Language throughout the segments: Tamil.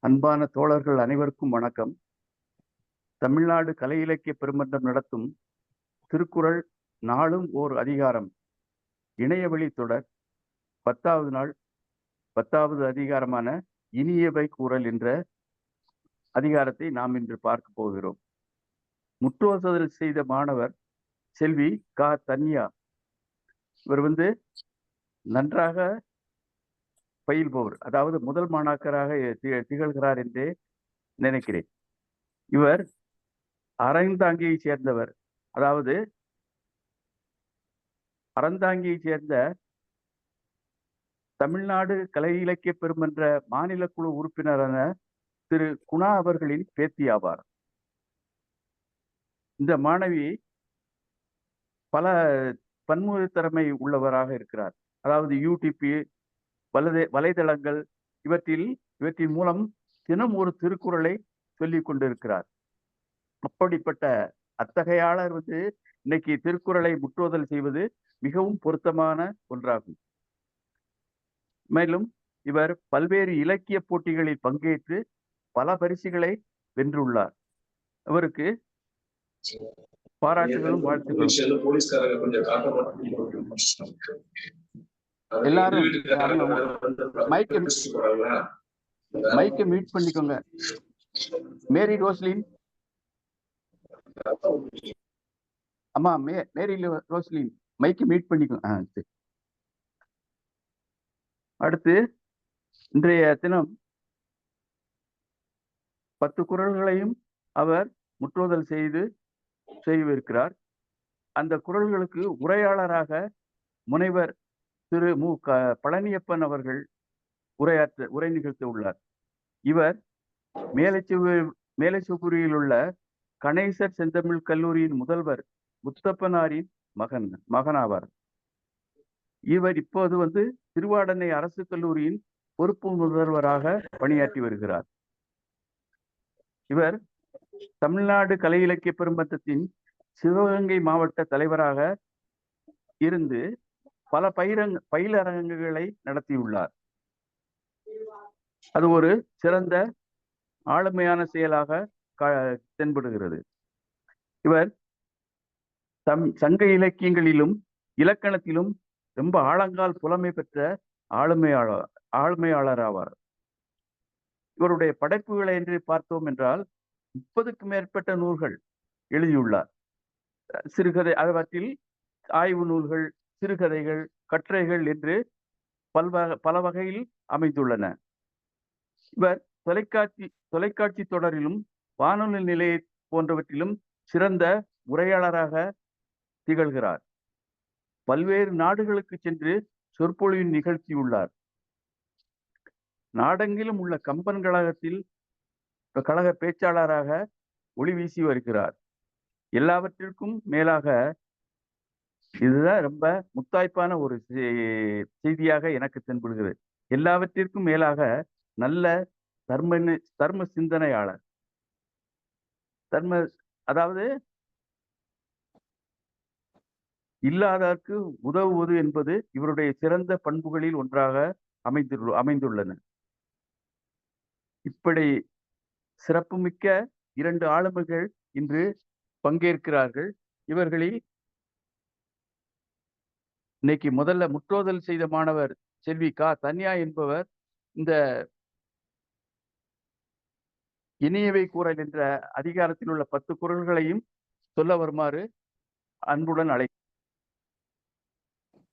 அன்பான தோழர்கள் அனைவருக்கும் வணக்கம். தமிழ்நாடு கலை இலக்கிய பெருமன்றம் நடத்தும் திருக்குறள் நாளும் ஓர் அதிகாரம் இணையவழி தொடர் 10வது நாள் 10வது அதிகாரமான இனியவை கூறல் என்ற அதிகாரத்தை நாம் இன்று பார்க்க போகிறோம். முற்றுவதல் செய்த மாணவர் செல்வி கா தன்யா. இவர் நன்றாக பயில்பவர், அதாவது முதல் மாணாக்கராக திகழ்கிறார் என்றே நினைக்கிறேன். இவர் அறந்தாங்கியை சேர்ந்தவர், அதாவது அறந்தாங்கியை சேர்ந்த தமிழ்நாடு கலை இலக்கிய பெருமன்ற மாநில குழு உறுப்பினரான திரு குணா அவர்களின் பேத்தி ஆவார். இந்த மாணவி பல பன்முக திறமை உள்ளவராக இருக்கிறார். அதாவது யூடியூப், வலைதளங்கள் இவற்றின் மூலம் தினம் ஒரு திருக்குறளை சொல்லிக் கொண்டிருக்கிறார். அப்படிப்பட்ட அத்தகையாளர் இன்னைக்கு திருக்குறளை முற்றுவதல் செய்வது மிகவும் பொருத்தமான ஒன்றாகும். மேலும் இவர் பல்வேறு இலக்கிய போட்டிகளில் பங்கேற்று பல பரிசுகளை வென்றுள்ளார். அவருக்கு பாராட்டுகளும் வாழ்த்துக்களும். எல்லாரும் மைக்கை மியூட் பண்ணிக்கோங்க. மேரி ரோஸ்லின், அம்மா மேரி ரோஸ்லின் மைக்கை மியூட் பண்ணிக்கோங்க. அடுத்து இன்றைய தினம் 10 குறள்களையும் அவர் முற்றுவதல் செய்திருக்கிறார். அந்த குறள்களுக்கு உரையாளராக முனைவர் திரு மு பழனியப்பன் அவர்கள் உரை நிகழ்த்த உள்ளார். இவர் மேலச்செபுரியில் உள்ள கணேசர் செந்தமிழ் கல்லூரியின் முதல்வர் முத்தப்பனாரின் மகனாவார். இவர் இப்போது திருவாடனை அரசு கல்லூரியின் பொறுப்பு முதல்வராக பணியாற்றி வருகிறார். இவர் தமிழ்நாடு கலை இலக்கிய பெருமன்றத்தின் சிவகங்கை மாவட்ட தலைவராக இருந்து பல பயிலரங்குகளை நடத்தியுள்ளார். அது ஒரு சிறந்த ஆளுமையான செயலாக தென்படுகிறது. இவர் சங்க இலக்கியங்களிலும் இலக்கணத்திலும் ரொம்ப ஆழங்கால் புலமை பெற்ற ஆளுமையாளர் ஆவார். இவருடைய படைப்புகளை என்று பார்த்தோம் என்றால் 30க்கும் மேற்பட்ட நூல்கள் எழுதியுள்ளார். சிறுகதை, அவற்றில் ஆய்வு நூல்கள், சிறுகதைகள், கட்டுரைகள் என்று பல வகையில் அமைந்துள்ளன. இவர் தொலைக்காட்சி தொடரிலும் வானொலி நிலைய போன்றவற்றிலும் சிறந்த உரையாளராக திகழ்கிறார். பல்வேறு நாடுகளுக்கு சென்று சொற்பொழிவு நிகழ்த்தியுள்ளார். நாடெங்கிலும் உள்ள கம்பன் கழக பேச்சாளராக ஒளி வீசி வருகிறார். எல்லாவற்றிற்கும் மேலாக இதுதான் ரொம்ப முத்தாய்ப்பான ஒரு செய்தியாக எனக்கு தென்படுகிறது. எல்லாவற்றிற்கும் மேலாக நல்ல தர்ம சிந்தனையாளர். அதாவது இல்லாதற்கு உதவுவது என்பது இவருடைய சிறந்த பண்புகளில் ஒன்றாக அமைந்துள்ளன. இப்படி சிறப்புமிக்க 2 ஆளுமைகள் இன்று பங்கேற்கிறார்கள். இவர்களில் இன்னைக்கு முதல்ல முற்றுவதல் செய்த மாணவர் செல்வி கா தன்யா என்பவர் இந்த இனியவை கூறல் என்ற அதிகாரத்தில் உள்ள 10 குறள்களையும் சொல்ல வருமாறு அன்புடன்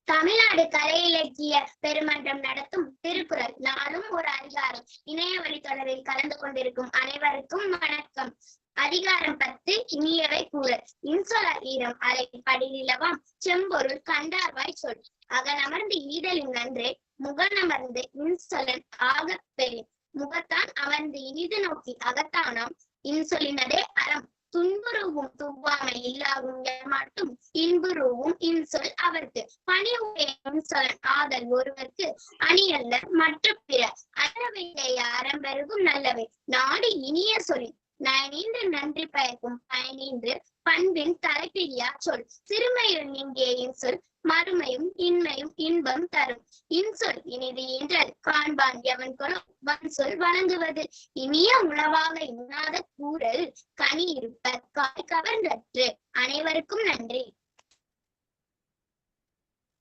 தமிழ்நாடு கலை இலக்கிய பெருமன்றம் நடத்தும் திருக்குறள் நாளும் ஒரு அதிகாரம் இணையவழி தொடரில் கலந்து கொண்டிருக்கும் அனைவருக்கும் வணக்கம். அதிகாரம் 10 இனியவை கூறல். இன்சொல ஈரம் அலை படிநிலவாம் செம்பொருள் கண்டார்வாய் சொல் அகனமர்ந்து ஈதலின் நன்றே முகனமர்ந்து இன்சொலன் ஆகப் பெரிய முகத்தான் அமர்ந்து இனிது நோக்கி அகத்தானாம் இன்சொலினதே அறம் துன்புருவும் துவாமை இல்லாகும் மட்டும் இன்புருவும் இன்சொல் அவர்க்கு பணிவுடைய இன்சொலன் ஆதல் ஒருவருக்கு அணியல்ல மற்ற பிற அறவைடைய அறம் பெருகும் நல்லவை நாடு இனிய சொல்லி நயனின்று நன்றி பயக்கும் பயனின்று பண்பின் தலைப்பிரியா சொல் சிறுமையில் நீங்கிய இன்சொல் மறுமையும் இன்மையும் இன்பம் தரும் இன்சொல் இனிது என்றால் காண்பான் எவன் கொலோ வன்சொல் வழங்குவது. இனிய உளவாக இன்னாத கூறல் கனி இருப்ப காய் கவர்ந்தற்று. அனைவருக்கும் நன்றி.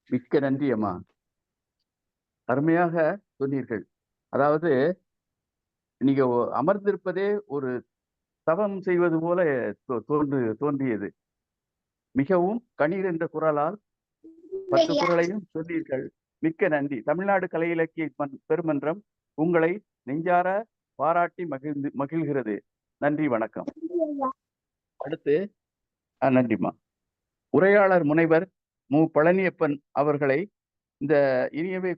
மிக்க நன்றி அம்மா, அருமையாக சொன்னீர்கள். அதாவது நீங்க அமர்ந்திருப்பதே ஒரு தவம் செய்வது போல தோன்றியது. மிகவும் கணீர் என்ற குரலால் 10 குரலையும் சொன்னீர்கள். மிக்க நன்றி. தமிழ்நாடு கலை இலக்கிய பெருமன்றம் உங்களை நெஞ்சார பாராட்டி மகிழ்கிறது. நன்றி, வணக்கம். அடுத்து நன்றிமா. உரையாளர் முனைவர் மு. பழனியப்பன் அவர்களை இந்த இனியவை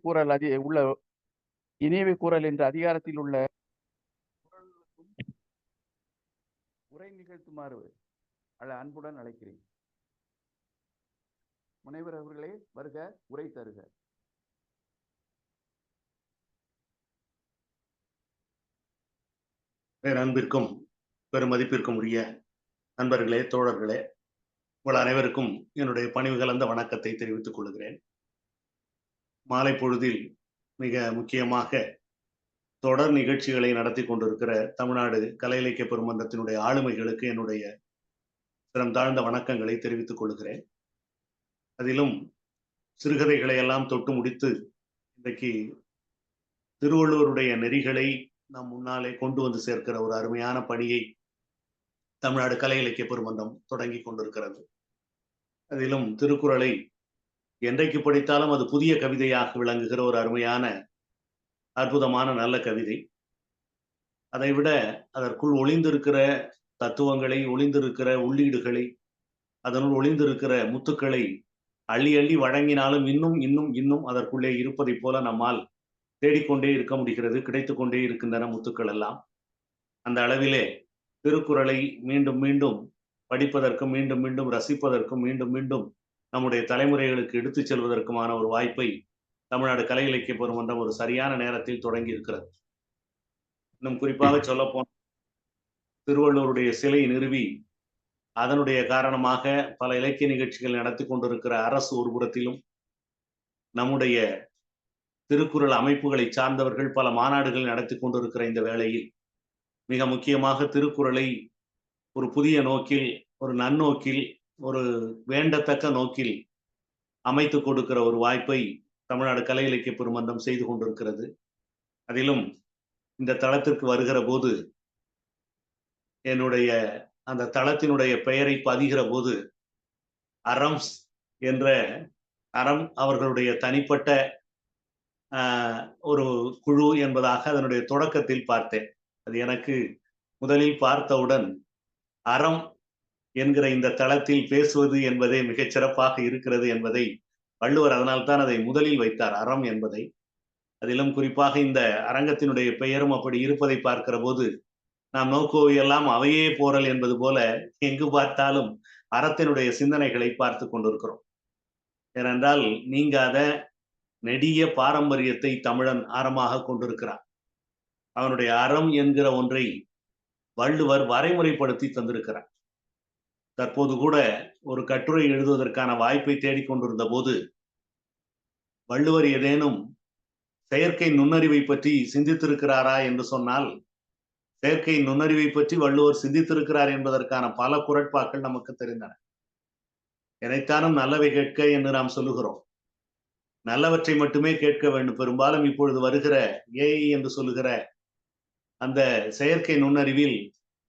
கூறல் என்ற அதிகாரத்தில் உள்ள உரை நிகழ்த்துமாறு அன்புடன் அழைக்கிறேன். முனைவர் அவர்களே வருக, உரை தருக. பேரன்பிற்கும் பெருமதிப்பிற்கும் உரிய நண்பர்களே, தோழர்களே, உங்கள் அனைவருக்கும் என்னுடைய பணிவு கலந்த வணக்கத்தை தெரிவித்துக் கொள்கிறேன். மாலை பொழுதில் மிக முக்கியமாக தொடர் நிகழ்ச்சிகளை நடத்தி கொண்டிருக்கிற தமிழ்நாடு கலை இலக்கிய பெருமன்றத்தினுடைய ஆளுமைகளுக்கு என்னுடைய சிரம் தாழ்ந்த வணக்கங்களை தெரிவித்துக் கொள்கிறேன். அதிலும் சிறுகதைகளை எல்லாம் தொட்டு முடித்து இன்றைக்கு திருவள்ளுவருடைய நெறிகளை நம் முன்னாலே கொண்டு வந்து சேர்க்கிற ஒரு அருமையான பணியை தமிழ்நாடு கலை இலக்கிய பெருமன்றம் தொடங்கி கொண்டிருக்கிறது. அதிலும் திருக்குறளை என்றைக்கு படித்தாலும் அது புதிய கவிதையாக விளங்குகிற ஒரு அருமையான அற்புதமான நல்ல கவிதை. அதைவிட அதற்குள் ஒளிந்திருக்கிற தத்துவங்களை, ஒளிந்திருக்கிற உள்ளீடுகளை, அதனுள் ஒளிந்திருக்கிற முத்துக்களை அள்ளி அள்ளி வழங்கினாலும் இன்னும் இன்னும் இன்னும் அதற்குள்ளே இருப்பதை போல நம்மால் தேடிக்கொண்டே இருக்க முடிகிறது. கிடைத்து கொண்டே இருக்கின்றன முத்துக்கள் எல்லாம். அந்த அளவிலே திருக்குறளை மீண்டும் மீண்டும் படிப்பதற்கும், மீண்டும் மீண்டும் ரசிப்பதற்கும், மீண்டும் மீண்டும் நம்முடைய தலைமுறைகளுக்கு எடுத்துச் செல்வதற்குமான ஒரு வாய்ப்பை தமிழ்நாடு கலை இலக்கிய பெருமன்றம் ஒரு சரியான நேரத்தில் தொடங்கி இருக்கிறது. இன்னும் குறிப்பாக சொல்ல போனால் திருவள்ளுவருடைய சிலை நிறுவி அதனுடைய காரணமாக பல இலக்கிய நிகழ்ச்சிகள் நடத்தி கொண்டிருக்கிற அரசு ஒரு புறத்திலும், நம்முடைய திருக்குறள் அமைப்புகளை சார்ந்தவர்கள் பல மாநாடுகள் நடத்தி கொண்டிருக்கிற இந்த வேளையில் மிக முக்கியமாக திருக்குறளை ஒரு புதிய நோக்கில், ஒரு நன்னோக்கில், ஒரு வேண்டத்தக்க நோக்கில் அமைத்து கொடுக்கிற ஒரு வாய்ப்பை தமிழ்நாடு கலை இலக்கிய பெருமன்றம் செய்து கொண்டிருக்கிறது. அதிலும் இந்த தளத்திற்கு வருகிற போது என்னுடைய அந்த தளத்தினுடைய பெயரை பதிகிற போது அரம்ஸ் என்ற அறம் அவர்களுடைய தனிப்பட்ட ஒரு குழு என்பதாக அதனுடைய தொடக்கத்தில் பார்த்தேன். அது எனக்கு முதலில் பார்த்தவுடன் அறம் என்கிற இந்த தளத்தில் பேசுவது என்பதே மிகச் சிறப்பாக இருக்கிறது என்பதை வள்ளுவர் அதனால்தான் அதை முதலில் வைத்தார், அறம் என்பதை. அதிலும் குறிப்பாக இந்த அரங்கத்தினுடைய பெயரும் அப்படி இருப்பதை பார்க்கிற போது நாம் நோக்குவையெல்லாம் அவையே போறல் என்பது போல எங்கு பார்த்தாலும் அறத்தினுடைய சிந்தனைகளை பார்த்து கொண்டிருக்கிறோம். ஏனென்றால் நீங்காத நெடிய பாரம்பரியத்தை தமிழன் அறமாக கொண்டிருக்கிறான். அவனுடைய அறம் என்கிற ஒன்றை வள்ளுவர் வரைமுறைப்படுத்தி தந்திருக்கிறார். தற்போது கூட ஒரு கட்டுரை எழுதுவதற்கான வாய்ப்பை தேடிக்கொண்டிருந்த போது வள்ளுவர் ஏதேனும் செயற்கை நுண்ணறிவை பற்றி சிந்தித்திருக்கிறாரா என்று சொன்னால், செயற்கை நுண்ணறிவை பற்றி வள்ளுவர் சிந்தித்திருக்கிறார் என்பதற்கான பல குறட்பாக்கள் நமக்கு தெரிந்தன. எனைத்தானும் நல்லவை கேட்க என்று நாம் சொல்லுகிறோம். நல்லவற்றை மட்டுமே கேட்க வேண்டும். பெரும்பாலும் இப்பொழுது வருகிற ஏஐ என்று சொல்லுகிற அந்த செயற்கை நுண்ணறிவில்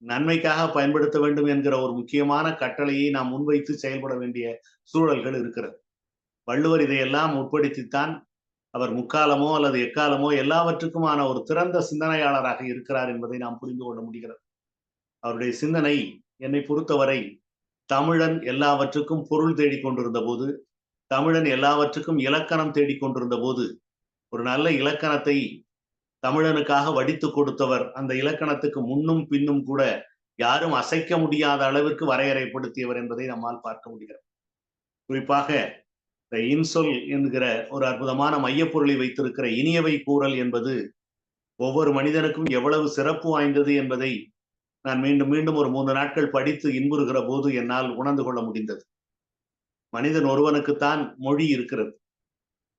நன்மைக்காக பயன்படுத்த வேண்டும் என்கிற ஒரு முக்கியமான கட்டளையை நாம் முன்வைத்து செயல்பட வேண்டிய சூழல்கள் இருக்கிறது. வள்ளுவர் இதையெல்லாம் உட்படுத்தித்தான் அவர் முக்காலமோ அல்லது எக்காலமோ எல்லாவற்றுக்குமான ஒரு திறந்த சிந்தனையாளராக இருக்கிறார் என்பதை நாம் புரிந்து கொள்ள முடிகிறது. அவருடைய சிந்தனை என்னை பொறுத்தவரை தமிழன் எல்லாவற்றுக்கும் பொருள் தேடிக்கொண்டிருந்த போது, தமிழன் எல்லாவற்றுக்கும் இலக்கணம் தேடிக்கொண்டிருந்த போது, ஒரு நல்ல இலக்கணத்தை தமிழனுக்காக வடித்து கொடுத்தவர். அந்த இலக்கணத்துக்கு முன்னும் பின்னும் கூட யாரும் அசைக்க முடியாத அளவிற்கு வரையறைப்படுத்தியவர் என்பதை நம்மால் பார்க்க முடிகிறது. குறிப்பாக இந்த இன்சொல் என்கிற ஒரு அற்புதமான மையப்பொருளை வைத்திருக்கிற இனியவை கூறல் என்பது ஒவ்வொரு மனிதனுக்கும் எவ்வளவு சிறப்பு வாய்ந்தது என்பதை நான் மீண்டும் மீண்டும் ஒரு 3 நாட்கள் படித்து இன்புறுகிற போது என்னால் உணர்ந்து கொள்ள முடிந்தது. மனிதன் ஒருவனுக்குத்தான் மொழி இருக்கிறது.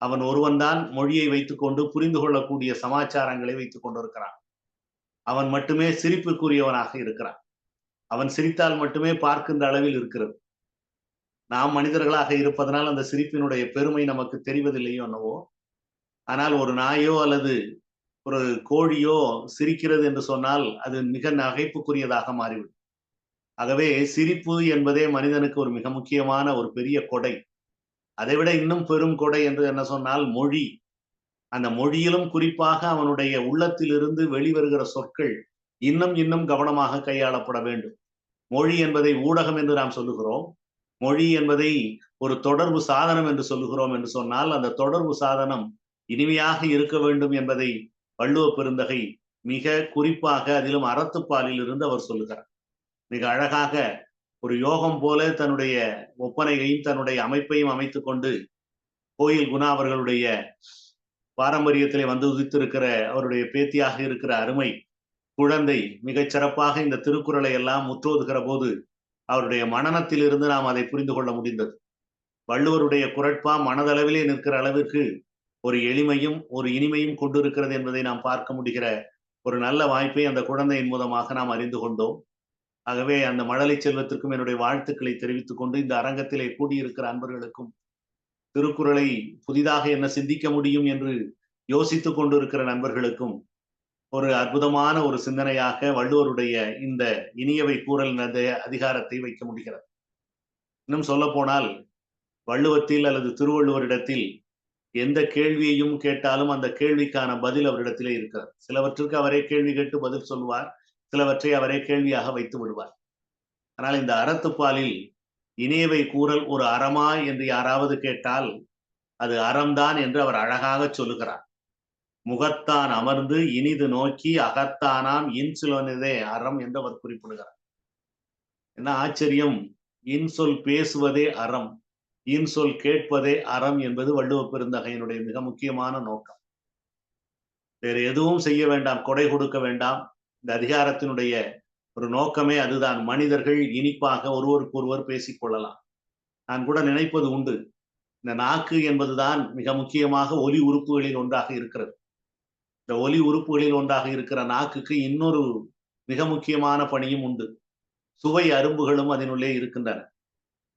அவன் ஒருவன்தான் மொழியை வைத்துக்கொண்டு புரிந்து கொள்ளக்கூடிய சமாச்சாரங்களை வைத்துக் கொண்டிருக்கிறான். அவன் மட்டுமே சிரிப்புக்குரியவனாக இருக்கிறான். அவன் சிரித்தால் மட்டுமே பார்க்கின்ற அளவில் இருக்கிறது. நாம் மனிதர்களாக இருப்பதனால் அந்த சிரிப்பினுடைய பெருமை நமக்கு தெரிவதில்லையோ என்னவோ. ஆனால் ஒரு நாயோ அல்லது ஒரு கோழியோ சிரிக்கிறது என்று சொன்னால் அது மிக நகைப்புக்குரியதாக மாறிவிடும். ஆகவே சிரிப்பு என்பதே மனிதனுக்கு ஒரு மிக முக்கியமான ஒரு பெரிய கொடை. அதைவிட இன்னும் பெரும் கொடை என்று என்ன சொன்னால் மொழி. அந்த மொழியிலும் குறிப்பாக அவனுடைய உள்ளத்திலிருந்து வெளிவருகிற சொற்கள் இன்னும் இன்னும் கவனமாக கையாளப்பட வேண்டும். மொழி என்பதை ஊடகம் என்று நாம் சொல்லுகிறோம். மொழி என்பதை ஒரு தொடர்பு சாதனம் என்று சொல்லுகிறோம் என்று சொன்னால் அந்த தொடர்பு சாதனம் இனிமையாக இருக்க வேண்டும் என்பதை வள்ளுவ பெருந்தகை மிக குறிப்பாக அதிலும் அறத்துப்பாலில் இருந்து அவர் சொல்லுகிறார். மிக அழகாக ஒரு யோகம் போல தன்னுடைய ஒப்பனையையும் தன்னுடைய அமைப்பையும் அமைத்துக் கொண்டு கோயில் குணா அவர்களுடைய பாரம்பரியத்திலே வந்து உதித்திருக்கிற அவருடைய பேத்தியாக இருக்கிற அருமை குழந்தை மிகச் சிறப்பாக இந்த திருக்குறளை எல்லாம் முற்றோதுகிற போது அவருடைய மனனத்திலிருந்து நாம் அதை புரிந்து கொள்ள முடிந்தது. வள்ளுவருடைய குறட்பா மனதளவிலே நிற்கிற அளவிற்கு ஒரு எளிமையும் ஒரு இனிமையும் கொண்டிருக்கிறது என்பதை நாம் பார்க்க முடிகிற ஒரு நல்ல வாய்ப்பை அந்த குழந்தையின் மூலமாக நாம் அறிந்து கொண்டோம். ஆகவே அந்த மழலை செல்வத்திற்கும் என்னுடைய வாழ்த்துக்களை தெரிவித்துக் கொண்டு இந்த அரங்கத்திலே கூடியிருக்கிற அன்பர்களுக்கும் திருக்குறளை புதிதாக என்ன சிந்திக்க முடியும் என்று யோசித்துக் கொண்டிருக்கிற நண்பர்களுக்கும் ஒரு அற்புதமான ஒரு சிந்தனையாக வள்ளுவருடைய இந்த இனியவை கூறல் அதிகாரத்தை வைக்க முடிகிறது. இன்னும் சொல்ல போனால் வள்ளுவத்தில் அல்லது திருவள்ளுவரிடத்தில் எந்த கேள்வியையும் கேட்டாலும் அந்த கேள்விக்கான பதில் அவரிடத்திலே இருக்கிறது. சிலவற்றுக்கு அவரே கேள்வி கேட்டு பதில் சொல்வார், சிலவற்றை அவரே கேள்வியாக வைத்து விடுவார். ஆனால் இந்த அறத்துப்பாலில் இனியவை கூறல் ஒரு அறமா என்று யாராவது கேட்டால் அது அறம்தான் என்று அவர் அழகாக சொல்லுகிறார். முகத்தான் அமர்ந்து இனிது நோக்கி அகத்தானாம் இன்சொல்வதே அறம் என்று அவர் குறிப்பிடுகிறார். என்ன ஆச்சரியம்! இன்சொல் பேசுவதே அறம், இன்சொல் கேட்பதே அறம் என்பது வள்ளுவ பெருந்தகையினுடைய மிக முக்கியமான நோக்கம். வேறு எதுவும் செய்ய வேண்டாம், கொடை கொடுக்க வேண்டாம். இந்த அதிகாரத்தினுடைய ஒரு நோக்கமே அதுதான். மனிதர்கள் இனிப்பாக ஒருவருக்கு ஒருவர் பேசிக் கொள்ளலாம். நான் கூட நினைப்பது உண்டு, இந்த நாக்கு என்பதுதான் மிக முக்கியமாக ஒலி உறுப்புகளில் ஒன்றாக இருக்கிறது. இந்த ஒலி உறுப்புகளில் ஒன்றாக இருக்கிற நாக்குக்கு இன்னொரு மிக முக்கியமான பணியும் உண்டு. சுவை அரும்புகளும் அதனுள்ளே இருக்கின்றன.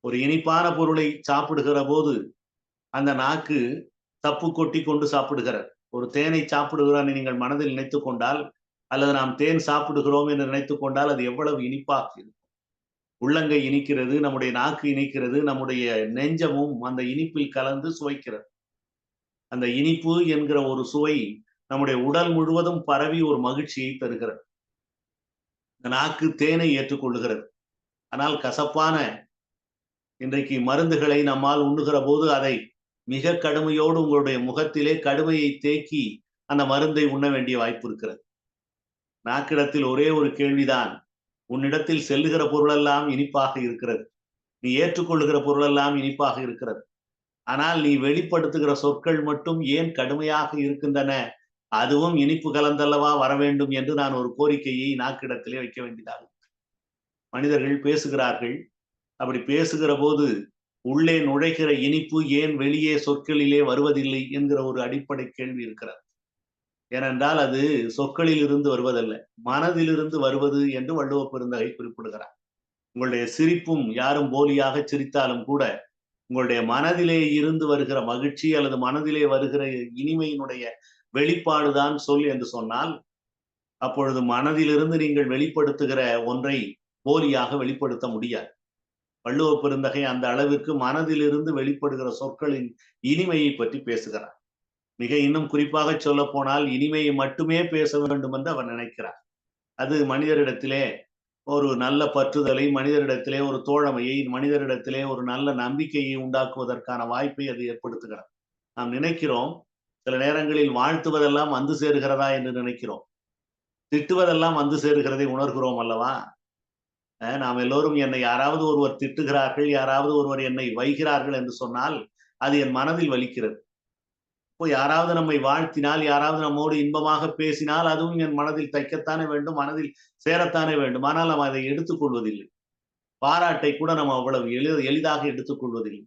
ஒரு இனிப்பான பொருளை சாப்பிடுகிற போது அந்த நாக்கு தப்பு கொட்டி கொண்டு சாப்பிடுகிறது. ஒரு தேனை சாப்பிடுகிறான் நீங்கள் மனதில் நினைத்துக் கொண்டால், அல்லது நாம் தேன் சாப்பிடுகிறோம் என்று நினைத்துக் கொண்டால் அது எவ்வளவு இனிப்பாக இருக்கும். உள்ளங்கை இனிக்கிறது, நம்முடைய நாக்கு இனிக்கிறது, நம்முடைய நெஞ்சமும் அந்த இனிப்பில் கலந்து சுவைக்கிறது. அந்த இனிப்பு என்கிற ஒரு சுவை நம்முடைய உடல் முழுவதும் பரவி ஒரு மகிழ்ச்சியை தருகிறது. இந்த நாக்கு தேனை ஏற்றுக்கொள்ளுகிறது. ஆனால் கசப்பான இன்றைக்கு மருந்துகளை நம்மால் உண்ணுகிற போது அதை மிக கடுமையோடு உங்களுடைய முகத்திலே கடுமையை தேக்கி அந்த மருந்தை உண்ண வேண்டிய வாய்ப்பு இருக்கிறது. நாக்கிடத்தில் ஒரே ஒரு கேள்விதான், உன்னிடத்தில் செல்லுகிற பொருளெல்லாம் இனிப்பாக இருக்கிறது, நீ ஏற்றுக்கொள்ளுகிற பொருளெல்லாம் இனிப்பாக இருக்கிறது, ஆனால் நீ வெளிப்படுத்துகிற சொற்கள் மட்டும் ஏன் கடுமையாக இருக்கின்றன, அதுவும் இனிப்பு கலந்தல்லவா வர வேண்டும் என்று நான் ஒரு கோரிக்கையை நாக்கிடத்திலே வைக்க வேண்டியதாகும். மனிதர்கள் பேசுகிறார்கள், அப்படி பேசுகிற போது உள்ளே நுழைகிற இனிப்பு ஏன் வெளியே சொற்களிலே வருவதில்லை என்கிற ஒரு அடிப்படை கேள்வி இருக்கிறது. ஏனென்றால் அது சொற்களில் இருந்து வருவதல்ல, மனதிலிருந்து வருவது என்று வள்ளுவ பெருந்தகை குறிப்பிடுகிறார். உங்களுடைய சிரிப்பும் யாரும் போலியாக சிரித்தாலும் கூட உங்களுடைய மனதிலே இருந்து வருகிற மகிழ்ச்சி அல்லது மனதிலே வருகிற இனிமையினுடைய வெளிப்பாடுதான் சொல் என்று சொன்னால், அப்பொழுது மனதிலிருந்து நீங்கள் வெளிப்படுத்துகிற ஒன்றை போலியாக வெளிப்படுத்த முடியாது. வள்ளுவ பெருந்தகை அந்த அளவிற்கு மனதிலிருந்து வெளிப்படுகிற சொற்களின் இனிமையை பற்றி பேசுகிறார். மிக இன்னும் குறிப்பாக சொல்ல போனால் இனிமையை மட்டுமே பேச வேண்டும் என்று அவர் நினைக்கிறார். அது மனிதரிடத்திலே ஒரு நல்ல பற்றுதலை, மனிதரிடத்திலே ஒரு தோழமையை, மனிதரிடத்திலே ஒரு நல்ல நம்பிக்கையை உண்டாக்குவதற்கான வாய்ப்பை அது ஏற்படுத்துகிறது. நாம் நினைக்கிறோம், சில நேரங்களில் வாழ்த்துவதெல்லாம் வந்து சேருகிறதா என்று நினைக்கிறோம், திட்டுவதெல்லாம் வந்து சேருகிறதை உணர்கிறோம் அல்லவா? நாம் எல்லோரும் என்னை யாராவது ஒருவர் திட்டுகிறார்கள், யாராவது ஒருவர் என்னை வைகிறார்கள் என்று சொன்னால் அது என் மனதில் வலிக்கிறது. இப்போ யாராவது நம்மை வாழ்த்தினால், யாராவது நம்மோடு இன்பமாக பேசினால் அதுவும் என் மனதில் தைக்கத்தானே வேண்டும், மனதில் சேரத்தானே வேண்டும். ஆனால் நாம் அதை எடுத்துக்கொள்வதில்லை. பாராட்டை கூட நம்ம அவ்வளவு எளிதாக எடுத்துக்கொள்வதில்லை.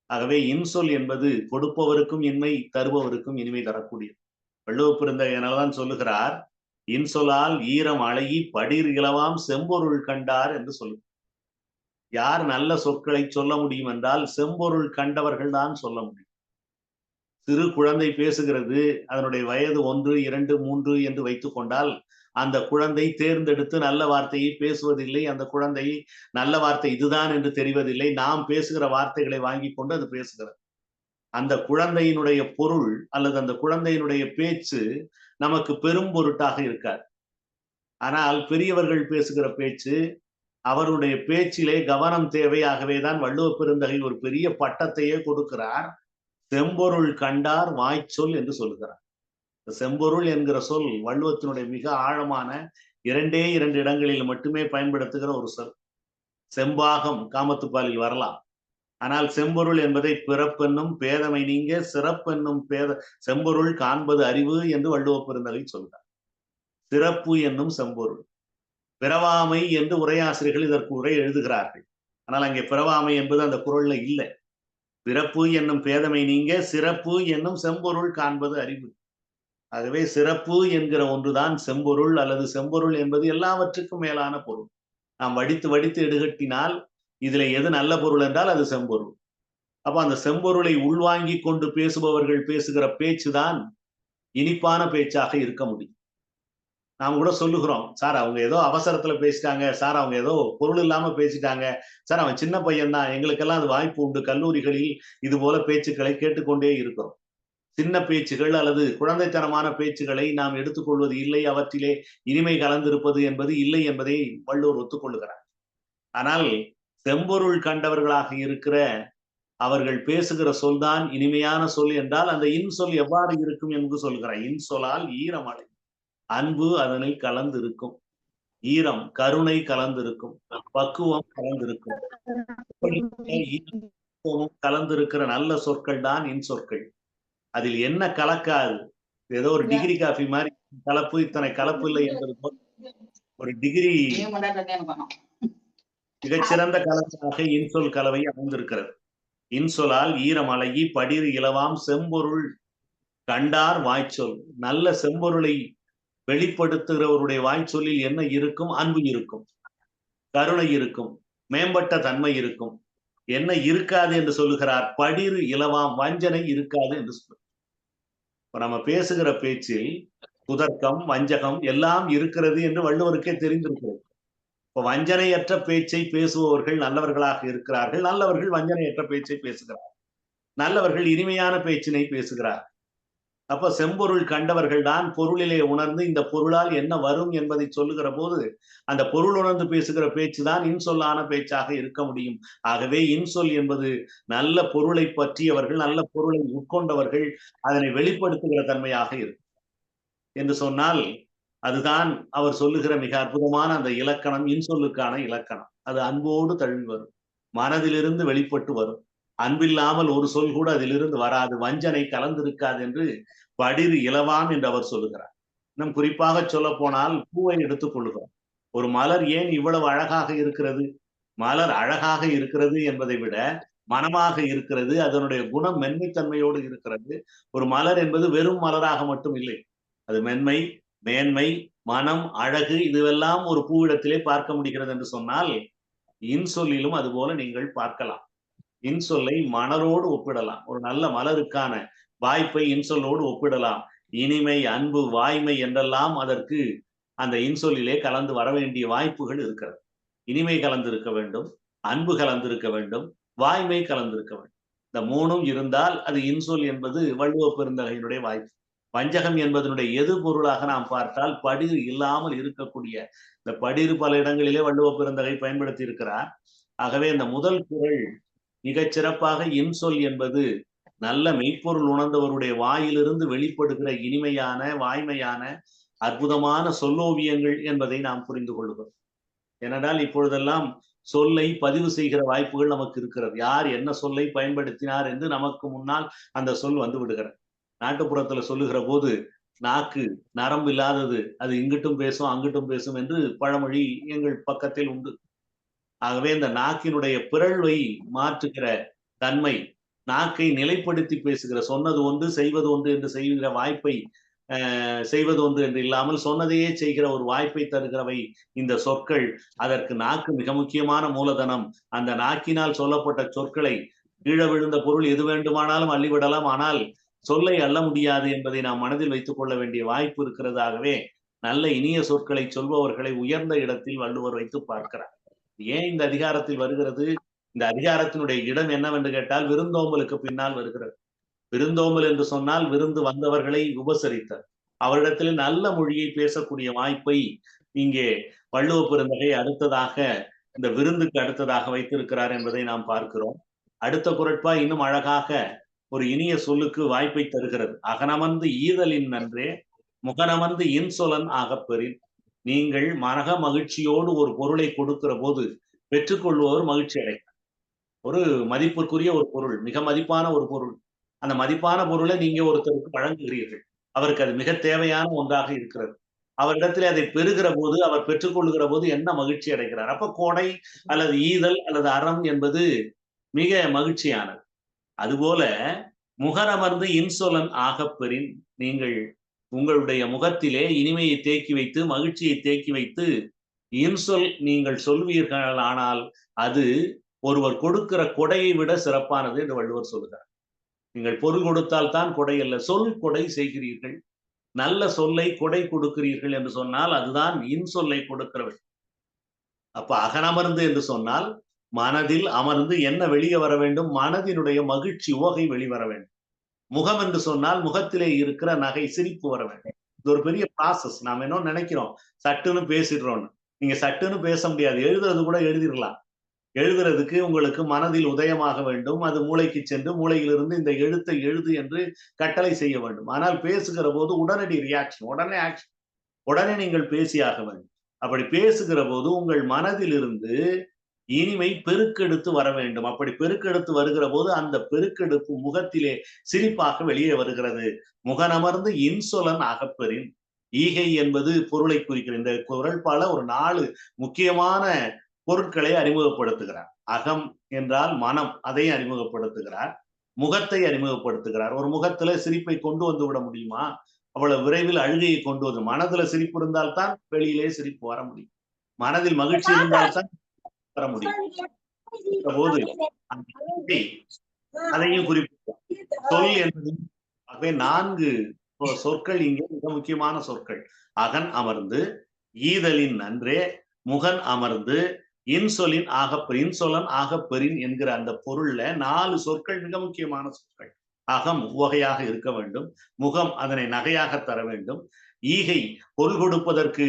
ஆகவே இன்சொல் என்பது கொடுப்பவருக்கும் இன்மை, தருபவருக்கும் இனிமை தரக்கூடியது. வள்ளுவ பெருந்தகையினால்தான் சொல்லுகிறார், இன்சொலால் ஈரம் அழகி படிர் இலவாம் செம்பொருள் கண்டார் என்று சொல்லு. யார் நல்ல சொற்களை சொல்ல முடியும் என்றால் செம்பொருள் கண்டவர்கள் தான் சொல்ல முடியும். சிறு குழந்தை பேசுகிறது, அதனுடைய வயது 1, 2, 3 என்று வைத்துக் கொண்டால் அந்த குழந்தை தேர்ந்தெடுத்து நல்ல வார்த்தையை பேசுவதில்லை. அந்த குழந்தை நல்ல வார்த்தை இதுதான் என்று தெரிவதில்லை. நாம் பேசுகிற வார்த்தைகளை வாங்கி கொண்டு அது பேசுகிறது. அந்த குழந்தையினுடைய பொருள் அல்லது அந்த குழந்தையினுடைய பேச்சு நமக்கு பெரும் பொருட்டாக இருக்காது. ஆனால் பெரியவர்கள் பேசுகிற பேச்சு, அவருடைய பேச்சிலே கவனம் தேவையாகவேதான் வள்ளுவ பெருந்தகை ஒரு பெரிய பட்டத்தையே கொடுக்கிறார். செம்பொருள் கண்டார் வாய்ச்சொல் என்று சொல்லுகிறார். செம்பொருள் என்கிற சொல் வள்ளுவத்தினுடைய மிக ஆழமான 2 இடங்களில் மட்டுமே பயன்படுத்துகிற ஒரு சொல். செம்பாகம் காமத்துப்பாலில் வரலாம். ஆனால் செம்பொருள் என்பதை பிறப்பென்னும் பேதமை நீங்க சிறப்பென்னும் செம்பொருள் காண்பது அறிவு என்று வள்ளுவ பெருந்தகை சொல்கிறார். சிறப்பு என்னும் செம்பொருள். பிறவாமை என்று உரையாசிரியர்கள் இதற்கு உரை எழுதுகிறார்கள். ஆனால் அங்கே பிறவாமை என்பது அந்த குறள்ல இல்லை. பிறப்பு என்னும் பேதமை நீங்க சிறப்பு என்னும் செம்பொருள் காண்பது அறிவு. ஆகவே சிறப்பு என்கிற ஒன்றுதான் செம்பொருள், அல்லது செம்பொருள் என்பது எல்லாவற்றுக்கும் மேலான பொருள். நாம் வடித்து வடித்து எடுகட்டினால் இதுல எது நல்ல பொருள் என்றால் அது செம்பொருள். அப்ப அந்த செம்பொருளை உள்வாங்கி கொண்டு பேசுபவர்கள் பேசுகிற பேச்சுதான் இனிப்பான பேச்சாக இருக்க முடியும். நாம் கூட சொல்லுகிறோம், சார் அவங்க ஏதோ அவசரத்துல பேசிட்டாங்க, சார் அவங்க ஏதோ பொருள் இல்லாம பேசிட்டாங்க, சார் அவன் சின்ன பையன் தான், எங்களுக்கெல்லாம் அது வாய்ப்பு உண்டு, கல்லூரிகளில் இது போல பேச்சுக்களை கேட்டுக்கொண்டே இருக்கிறோம். சின்ன பேச்சுகள் அல்லது குழந்தைத்தனமான பேச்சுகளை நாம் எடுத்துக்கொள்வது இல்லை, அவற்றிலே இனிமை கலந்திருப்பது என்பது இல்லை என்பதை வள்ளுவர் ஒத்துக்கொள்ளுகிறார். ஆனால் செம்பொருள் கண்டவர்களாக இருக்கிற அவர்கள் பேசுகிற சொல்தான் இனிமையான சொல் என்றால் அந்த இன்சொல் எவ்வாறு இருக்கும் என்று சொல்கிறார். இன்சொலால் ஈரமழை, அன்பு அதனில் கலந்திருக்கும், ஈரம் கருணை கலந்திருக்கும், பக்குவம் கலந்திருக்கும், கலந்திருக்கிற நல்ல சொற்கள் தான் இன்சொற்கள். அதில் என்ன கலக்காது, ஏதோ ஒரு டிகிரி காஃபி மாதிரி கலப்பு, இத்தனை கலப்பு இல்லை என்பது போல் ஒரு டிகிரி மிகச்சிறந்த கலப்பாக இன்சொல் கலவை அமைந்திருக்கிறது. இன்சொலால் ஈரம் அழகி படிர் இலவாம் செம்பொருள் கண்டார் வாய்ச்சொல். நல்ல செம்பொருளை வெளிப்படுத்துகிறவருடைய வாய்ச்சொல்லில் என்ன இருக்கும்? அன்பு இருக்கும், கருணை இருக்கும், மேம்பட்ட தன்மை இருக்கும். என்ன இருக்காது என்று சொல்லுகிறார்? படிர் இலவாம், வஞ்சனை இருக்காது என்று சொல்லுகிறார். இப்ப நம்ம பேசுகிற பேச்சில் குதர்க்கம், வஞ்சகம் எல்லாம் இருக்கிறது என்று வள்ளுவருக்கே தெரிந்திருக்கிறது. இப்ப வஞ்சனையற்ற பேச்சை பேசுபவர்கள் நல்லவர்களாக இருக்கிறார்கள். நல்லவர்கள் வஞ்சனையற்ற பேச்சை பேசுகிறார்கள். நல்லவர்கள் இனிமையான பேச்சினை பேசுகிறார். அப்ப செம்பொருள் கண்டவர்கள் தான் பொருளிலே உணர்ந்து இந்த பொருளால் என்ன வரும் என்பதை சொல்லுகிற போது அந்த பொருள் உணர்ந்து பேசுகிற பேச்சு தான் இன்சொல்லான பேச்சாக இருக்க முடியும். ஆகவே இன்சொல் என்பது நல்ல பொருளை பற்றியவர்கள், நல்ல பொருளை உட்கொண்டவர்கள் அதனை வெளிப்படுத்துகிற தன்மையாக இருக்கும் என்று சொன்னால் அதுதான் அவர் சொல்லுகிற மிக அற்புதமான அந்த இலக்கணம், இன்சொல்லுக்கான இலக்கணம். அது அன்போடு தழுவி வரும், மனதிலிருந்து வெளிப்பட்டு வரும். அன்பில்லாமல் ஒரு சொல் கூட அதிலிருந்து வராது, வஞ்சனை கலந்திருக்காது என்று படிர் இலவாம் என்று அவர் சொல்லுகிறார். இன்னும் குறிப்பாக சொல்ல போனால் பூவை எடுத்துக் கொள்ளுகிறோம். ஒரு மலர் ஏன் இவ்வளவு அழகாக இருக்கிறது? மலர் அழகாக இருக்கிறது என்பதை விட மனமாக இருக்கிறது, அதனுடைய குணம் மென்மைத்தன்மையோடு இருக்கிறது. ஒரு மலர் என்பது வெறும் மலராக மட்டும் இல்லை, அது மென்மை, மேன்மை, மனம், அழகு இதுவெல்லாம் ஒரு பூவிடத்திலே பார்க்க முடிகிறது என்று சொன்னால் இன்சொல்லிலும் அதுபோல நீங்கள் பார்க்கலாம். இன்சொல்லை மலரோடு ஒப்பிடலாம். ஒரு நல்ல மலருக்கான வாய்ப்பை இன்சொல்லோடு ஒப்பிடலாம். இனிமை, அன்பு, வாய்மை என்றெல்லாம் அதற்கு அந்த இன்சொல்லிலே கலந்து வர வேண்டிய வாய்ப்புகள் இருக்கிறது. இனிமை கலந்திருக்க வேண்டும், அன்பு கலந்திருக்க வேண்டும், வாய்மை கலந்திருக்க வேண்டும். இந்த மூணும் இருந்தால் அது இன்சொல் என்பது வள்ளுவ பெருந்தகையினுடைய வாய்ப்பு. வஞ்சகம் என்பதனுடைய எது பொருளாக நாம் பார்த்தால் படிர் இல்லாமல் இருக்கக்கூடிய இந்த படிர் பல இடங்களிலே வள்ளுவ பெருந்தகை பயன்படுத்தி இருக்கிறார். ஆகவே இந்த முதல் குறள் மிகச் சிறப்பாக இன்சொல் என்பது நல்ல மெய்ப்பொருள் உணர்ந்தவருடைய வாயிலிருந்து வெளிப்படுகிற இனிமையான, வாய்மையான, அற்புதமான சொல்லோவியங்கள் என்பதை நாம் புரிந்து கொள்கிறோம். ஏனென்றால் இப்பொழுதெல்லாம் சொல்லை பதிவு செய்கிற வாய்ப்புகள் நமக்கு இருக்கிறது. யார் என்ன சொல்லை பயன்படுத்தினார் என்று நமக்கு முன்னால் அந்த சொல் வந்து விடுகிறது. நாட்டுப்புறத்துல சொல்லுகிற போது நாக்கு நரம்பு இல்லாதது, அது இங்கிட்டும் பேசும் அங்கிட்டும் பேசும் என்று பழமொழி எங்கள் பக்கத்தில் உண்டு. ஆகவே இந்த நாக்கினுடைய பிறழ்வை மாற்றுகிற தன்மை நாக்கை நிலைப்படுத்தி பேசுகிற, சொன்னது ஒன்று செய்வது ஒன்று என்று செய்கிற வாய்ப்பை செய்வது ஒன்று என்று இல்லாமல் சொன்னதையே செய்கிற ஒரு வாய்ப்பை தருகிறவை இந்த சொற்கள். அதற்கு நாக்கு மிக முக்கியமான மூலதனம். அந்த நாக்கினால் சொல்லப்பட்ட சொற்களை கீழே விழுந்த பொருள் எது வேண்டுமானாலும் அள்ளிவிடலாம், ஆனால் சொல்லை அள்ள முடியாது என்பதை நாம் மனதில் வைத்துக் கொள்ள வேண்டிய வாய்ப்பு இருக்கிறதாகவே நல்ல இனிய சொற்களை சொல்பவர்களை உயர்ந்த இடத்தில் வள்ளுவர் வைத்து பார்க்கிறார். ஏன் இந்த அதிகாரத்தில் வருகிறது? இந்த அதிகாரத்தினுடைய இடம் என்னவென்று கேட்டால் விருந்தோம்பலுக்கு பின்னால் வருகிறது. விருந்தோம்பல் என்று சொன்னால் விருந்து வந்தவர்களை உபசரித்தல், அவரிடத்தில் நல்ல மொழியை பேசக்கூடிய வாய்ப்பை இங்கே வள்ளுவ பெருந்தகை அடுத்ததாக இந்த விருந்துக்கு அடுத்ததாக வைத்திருக்கிறார் என்பதை நாம் பார்க்கிறோம். அடுத்த குறட்பா இன்னும் அழகாக ஒரு இனிய சொல்லுக்கு வாய்ப்பை தருகிறது. அகனமர்ந்து ஈதலின் நன்றே முகனமர்ந்து இன்சொலன் ஆகப்பெறின். நீங்கள் மனக மகிழ்ச்சியோடு ஒரு பொருளை கொடுக்கிற போது பெற்றுக்கொள்வோர் மகிழ்ச்சி அடைகிறார். ஒரு மதிப்பிற்குரிய ஒரு பொருள், மிக மதிப்பான ஒரு பொருள், அந்த மதிப்பான பொருளை நீங்க ஒருத்தருக்கு வழங்குகிறீர்கள், அவருக்கு அது மிக தேவையான ஒன்றாக இருக்கிறது. அவரிடத்தில் அதை பெறுகிற போது, அவர் பெற்றுக்கொள்ளுகிற போது என்ன மகிழ்ச்சி அடைகிறார். அப்ப கொடை அல்லது ஈதல் அல்லது அறம் என்பது மிக மகிழ்ச்சியானது. அதுபோல முகரமர்ந்து இன்சொலன் ஆகப்பெறின். நீங்கள் உங்களுடைய முகத்திலே இனிமையை தேக்கி வைத்து மகிழ்ச்சியை தேக்கி வைத்து இன்சொல் நீங்கள் சொல்வீர்கள், ஆனால் அது ஒருவர் கொடுக்கிற கொடையை விட சிறப்பானது என்று வள்ளுவர் சொல்கிறார். நீங்கள் பொருள் கொடுத்தால் தான் கொடை அல்ல, சொல் கொடை செய்கிறீர்கள், நல்ல சொல்லை கொடை கொடுக்கிறீர்கள் என்று சொன்னால் அதுதான் இன்சொல்லை கொடுக்கிறவர்கள். அப்ப அகனமர்ந்து என்று சொன்னால் மனதில் அமர்ந்து என்ன வெளியே வர வேண்டும்? மனதினுடைய மகிழ்ச்சி உவகை வெளிவர வேண்டும். முகம் என்று சொன்னால் முகத்திலே இருக்கிற நகை சிரிப்பு வர வேண்டும். இது ஒரு பெரிய ப்ராசஸ். நாம் என்ன நினைக்கிறோம், சட்டுன்னு பேசிடுறோம்னு. நீங்க சட்டுன்னு பேச முடியாது, எழுதுறது கூட எழுதிடலாம். எழுதுறதுக்கு உங்களுக்கு மனதில் உதயமாக வேண்டும், அது மூளைக்கு சென்று மூளையிலிருந்து இந்த எழுத்தை எழுது என்று கட்டளை செய்ய வேண்டும். ஆனால் பேசுகிற போது உடனடி ரியாக்ஷன், உடனே ஆக்ஷன், உடனே நீங்கள் பேசியாக வேண்டும். அப்படி பேசுகிற போது உங்கள் மனதிலிருந்து இனிமை பெருக்கெடுத்து வர வேண்டும். அப்படி பெருக்கெடுத்து வருகிற போது அந்த பெருக்கெடுப்பு முகத்திலே சிரிப்பாக வெளியே வருகிறது. முகனமர்ந்து இன்சொலன் ஆகப்பெறின். ஈகை என்பது பொருளை குறிக்கிற இந்த குறட்பால ஒரு 4 முக்கியமான பொருட்களை அறிமுகப்படுத்துகிறார். அகம் என்றால் மனம், அதை அறிமுகப்படுத்துகிறார். முகத்தை அறிமுகப்படுத்துகிறார். ஒரு முகத்துல சிரிப்பை கொண்டு வந்து விட முடியுமா? அவ்வளவு விரைவில் அழுகையை கொண்டு வந்து, மனதுல சிரிப்பு இருந்தால்தான் வெளியிலே சிரிப்பு வர முடியும். மனதில் மகிழ்ச்சி இருந்தால்தான் வர முடியும். போது அதையும் குறிப்பிட்டார். சொல் என்பது 4 சொற்கள் இங்கே மிக முக்கியமான சொற்கள். அகன் அமர்ந்து, ஈதலின் நன்றே, முகன் அமர்ந்து, இன்சொலின் இன்சொலன் ஆகப்பெறின் என்கிற அந்த பொருள்ல 4 சொற்கள் மிக முக்கியமான சொற்கள். அகம் உவகையாக இருக்க வேண்டும், முகம் அதனை நகையாக தர வேண்டும், ஈகை பொருள் கொடுப்பதற்கு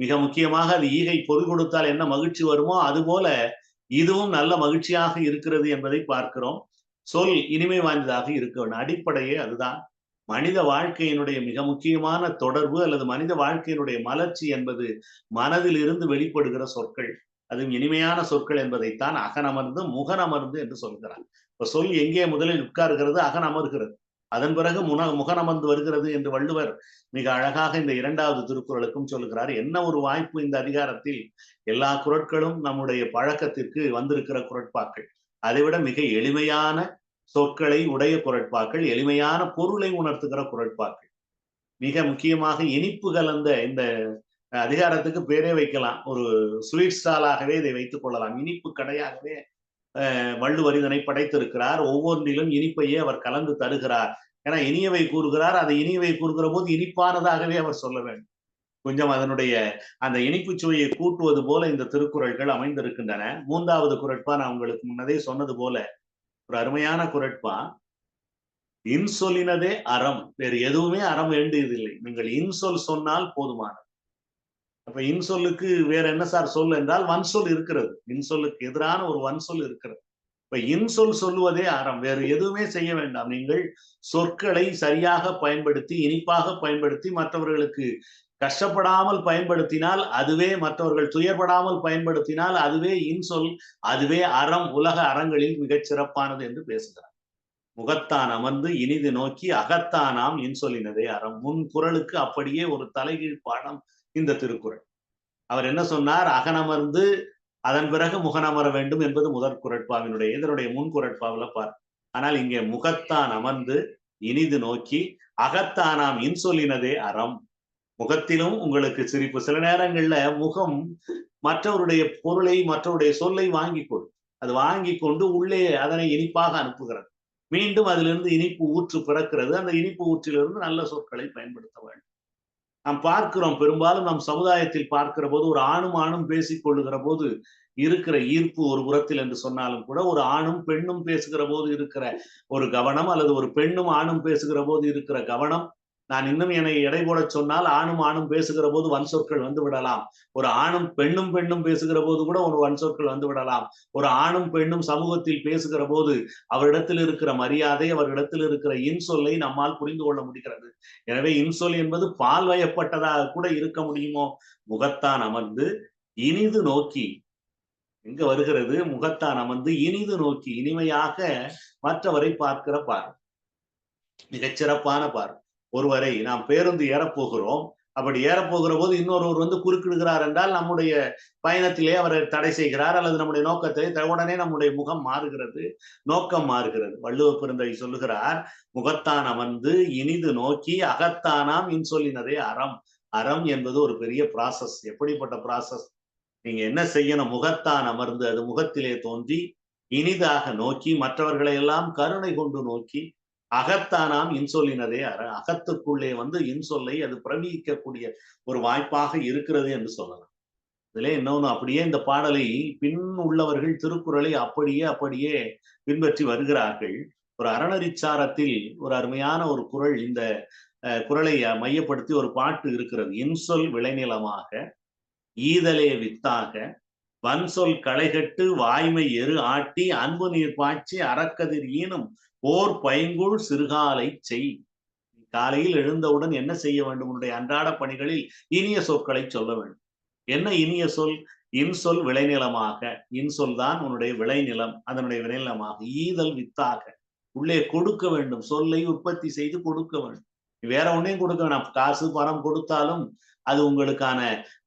மிக முக்கியமாக அது ஈகை பொருள் கொடுத்தால் என்ன மகிழ்ச்சி வருமோ அதுபோல இதுவும் நல்ல மகிழ்ச்சியாக இருக்கிறது என்பதை பார்க்கிறோம். சொல் இனிமை வாய்ந்ததாக இருக்க வேண்டும். அடிப்படையே அதுதான். மனித வாழ்க்கையினுடைய மிக முக்கியமான தொடர்பு அல்லது மனித வாழ்க்கையினுடைய மலர்ச்சி என்பது மனதில் இருந்து வெளிப்படுகிற சொற்கள், அதுவும் இனிமையான சொற்கள் என்பதைத்தான் அகனமர்ந்து முகனமர்ந்து என்று சொல்கிறார். இப்ப சொல் எங்கே முதலில் உட்கார்கிறது? அகன் அமர்கிறது, அதன் பிறகு முகனமர்ந்து வருகிறது என்று வள்ளுவர் மிக அழகாக இந்த 2வது திருக்குறளுக்கும் சொல்லுகிறார். என்ன ஒரு வாய்ப்பு இந்த அதிகாரத்தில்! எல்லா குறட்களும் நம்முடைய பழக்கத்திற்கு வந்திருக்கிற குறட்பாக்கள், அதைவிட மிக எளிமையான சொற்களை உடைய குறட்பாக்கள், எளிமையான பொருளை உணர்த்துகிற குறட்பாக்கள். மிக முக்கியமாக இனிப்பு கலந்த இந்த அதிகாரத்துக்கு பேரே வைக்கலாம், ஒரு ஸ்வீட் ஸ்டாலாகவே இதை வைத்துக் கொள்ளலாம். இனிப்பு கடையாகவே வள்ளுவர் இதனை படைத்திருக்கிறார். ஒவ்வொன்றிலும் இனிப்பையே அவர் கலந்து தருகிறார். ஏன்னா இனியவை கூறுகிறார், அதை இனியவை கூறுகிற போது இனிப்பானதாகவே அவர் சொல்ல வேண்டும். கொஞ்சம் அதனுடைய அந்த இனிப்பு சுவையை கூட்டுவது போல இந்த திருக்குறள்கள் அமைந்திருக்கின்றன. 3வது குறட்பா நான் உங்களுக்கு முன்னதே சொன்னது போல ஒரு அருமையான குறட்பா. இன்சொலினதே அறம், வேறு எதுவுமே அறம் வேண்டியதில்லை, நீங்கள் இன்சொல் சொன்னால் போதுமானது. அப்ப இன்சொல்லுக்கு வேற என்ன சார் சொல் என்றால் வன்சொல் இருக்கிறது. இன்சொல்லுக்கு எதிரான ஒரு வன்சொல் இருக்கிறது. இப்ப இன்சொல் சொல்லுவதே அறம், வேறு எதுவுமே செய்ய வேண்டாம். நீங்கள் சொற்களை சரியாக பயன்படுத்தி இனிப்பாக பயன்படுத்தி மற்றவர்களுக்கு கஷ்டப்படாமல் பயன்படுத்தினால் அதுவே, மற்றவர்கள் துயர்படாமல் பயன்படுத்தினால் அதுவே இன்சொல், அதுவே அறம், உலக அறங்களில் மிகச் சிறப்பானது என்று பேசுகிறார். முகத்தான் அமர்ந்து இனிது நோக்கி அகத்தானாம் இன்சொலினதே அறம். முன் குறளுக்கு அப்படியே ஒரு தலைகீழ் பாடம் இந்த திருக்குறள். அவர் என்ன சொன்னார்? அகனமர்ந்து அதன் பிறகு முகனமர வேண்டும் என்பது முதற் குறட்பாவினுடைய இதனுடைய முன் குறட்பாவில ஆனால் இங்கே முகத்தான் அமர்ந்து இனிது நோக்கி அகத்தானாம் இன்சொல்லினதே அறம். முகத்திலும் உங்களுக்கு சிரிப்பு. சில நேரங்கள்ல முகம் மற்றவருடைய பொருளை மற்றவருடைய சொல்லை வாங்கி கொள்ளும். அது வாங்கி கொண்டு உள்ளே அதனை இனிப்பாக அனுப்புகிறது. மீண்டும் அதிலிருந்து இனிப்பு ஊற்று பிறக்கிறது. அந்த இனிப்பு ஊற்றிலிருந்து நல்ல சொற்களை பயன்படுத்த வேண்டும். நாம் பார்க்கிறோம், பெரும்பாலும் நம் சமுதாயத்தில் பார்க்கிற போது ஒரு ஆணும் பேசிக் கொள்ளுகிற போது இருக்கிற ஈர்ப்பு ஒரு புறத்தில் என்று சொன்னாலும் கூட, ஒரு ஆணும் பெண்ணும் பேசுகிற போது இருக்கிற ஒரு கவனம், அல்லது ஒரு பெண்ணும் ஆணும் பேசுகிற போது இருக்கிற கவனம், நான் இன்னும் என்னை எடை போட சொன்னால் ஆணும் பேசுகிற போது வன் சொற்கள் வந்து விடலாம். ஒரு ஆணும் பெண்ணும் பேசுகிற போது கூட ஒரு வன் சொற்கள் வந்து விடலாம். ஒரு ஆணும் பெண்ணும் சமூகத்தில் பேசுகிற போது அவரிடத்தில் இருக்கிற மரியாதை, அவரிடத்தில் இருக்கிற இன்சொல்லை நம்மால் புரிந்து கொள்ள முடிகிறது. எனவே இன்சொல் என்பது பால் வயப்பட்டதாக கூட இருக்க முடியுமோ? முகத்தான் அமர்ந்து இனிது நோக்கி, எங்க வருகிறது? முகத்தான் அமர்ந்து இனிது நோக்கி, இனிமையாக மற்றவரை பார்க்கிற பார்வை, மிகச்சிறப்பான பார்வை. ஒருவரை நாம் பேருந்து ஏறப்போகிறோம், அப்படி ஏறப்போகிற போது இன்னொருவர் வந்து குறுக்கிடுகிறார் என்றால் நம்முடைய பயணத்திலே அவரை தடை செய்கிறார், அல்லது நம்முடைய நோக்கத்தை உடனே நம்முடைய முகம் மாறுகிறது, நோக்கம் மாறுகிறது. வள்ளுவ பெருந்தகை சொல்லுகிறார், முகத்தான் அமர்ந்து இனிது நோக்கி அகத்தானாம் இன்சொல்லினதே அறம். அறம் என்பது ஒரு பெரிய ப்ராசஸ். எப்படிப்பட்ட ப்ராசஸ்? நீங்க என்ன செய்யணும்? முகத்தான் அமர்ந்து, அது முகத்திலே தோன்றி இனிதாக நோக்கி, மற்றவர்களை எல்லாம் கருணை கொண்டு நோக்கி, அகத்தானாம் இன்சொல்லினதே அகத்துக்குள்ளே வந்து இன்சொல்லை அது பிரவகிக்கக்கூடிய ஒரு வாய்ப்பாக இருக்கிறது என்று சொல்லலாம். இதுல இன்னொன்னு, அப்படியே இந்த பாடலை பின் உள்ளவர்கள் திருக்குறளை அப்படியே பின்பற்றி வருகிறார்கள். ஒரு அறநெறிச்சாரத்தில் ஒரு அருமையான ஒரு குறள், இந்த குறளை மையப்படுத்தி ஒரு பாட்டு இருக்கிறது. இன்சொல் விளைநிலமாக ஈதலே வித்தாக வன்சொல் களைகட்டு வாய்மை எரு ஆட்டி அன்பு நீர் பாய்ச்சி அறக்கதிர் ஈனும் ஓர் பைங்குள் சிறுகாலை செய். காலையில் எழுந்தவுடன் என்ன செய்ய வேண்டும்? உன்னுடைய அன்றாட பணிகளில் இனிய சொற்களை சொல்ல வேண்டும். என்ன இனிய சொல்? இன்சொல் விளைநிலமாக. இன்சொல் தான் உன்னுடைய விளைநிலம், அதனுடைய விளைநிலமாக. ஈதல் வித்தாக, உள்ளே கொடுக்க வேண்டும். சொல்லை உற்பத்தி செய்து கொடுக்க வேண்டும். வேற ஒன்னையும் கொடுக்க வேணாம். காசு பணம் கொடுத்தாலும் அது உங்களுக்கான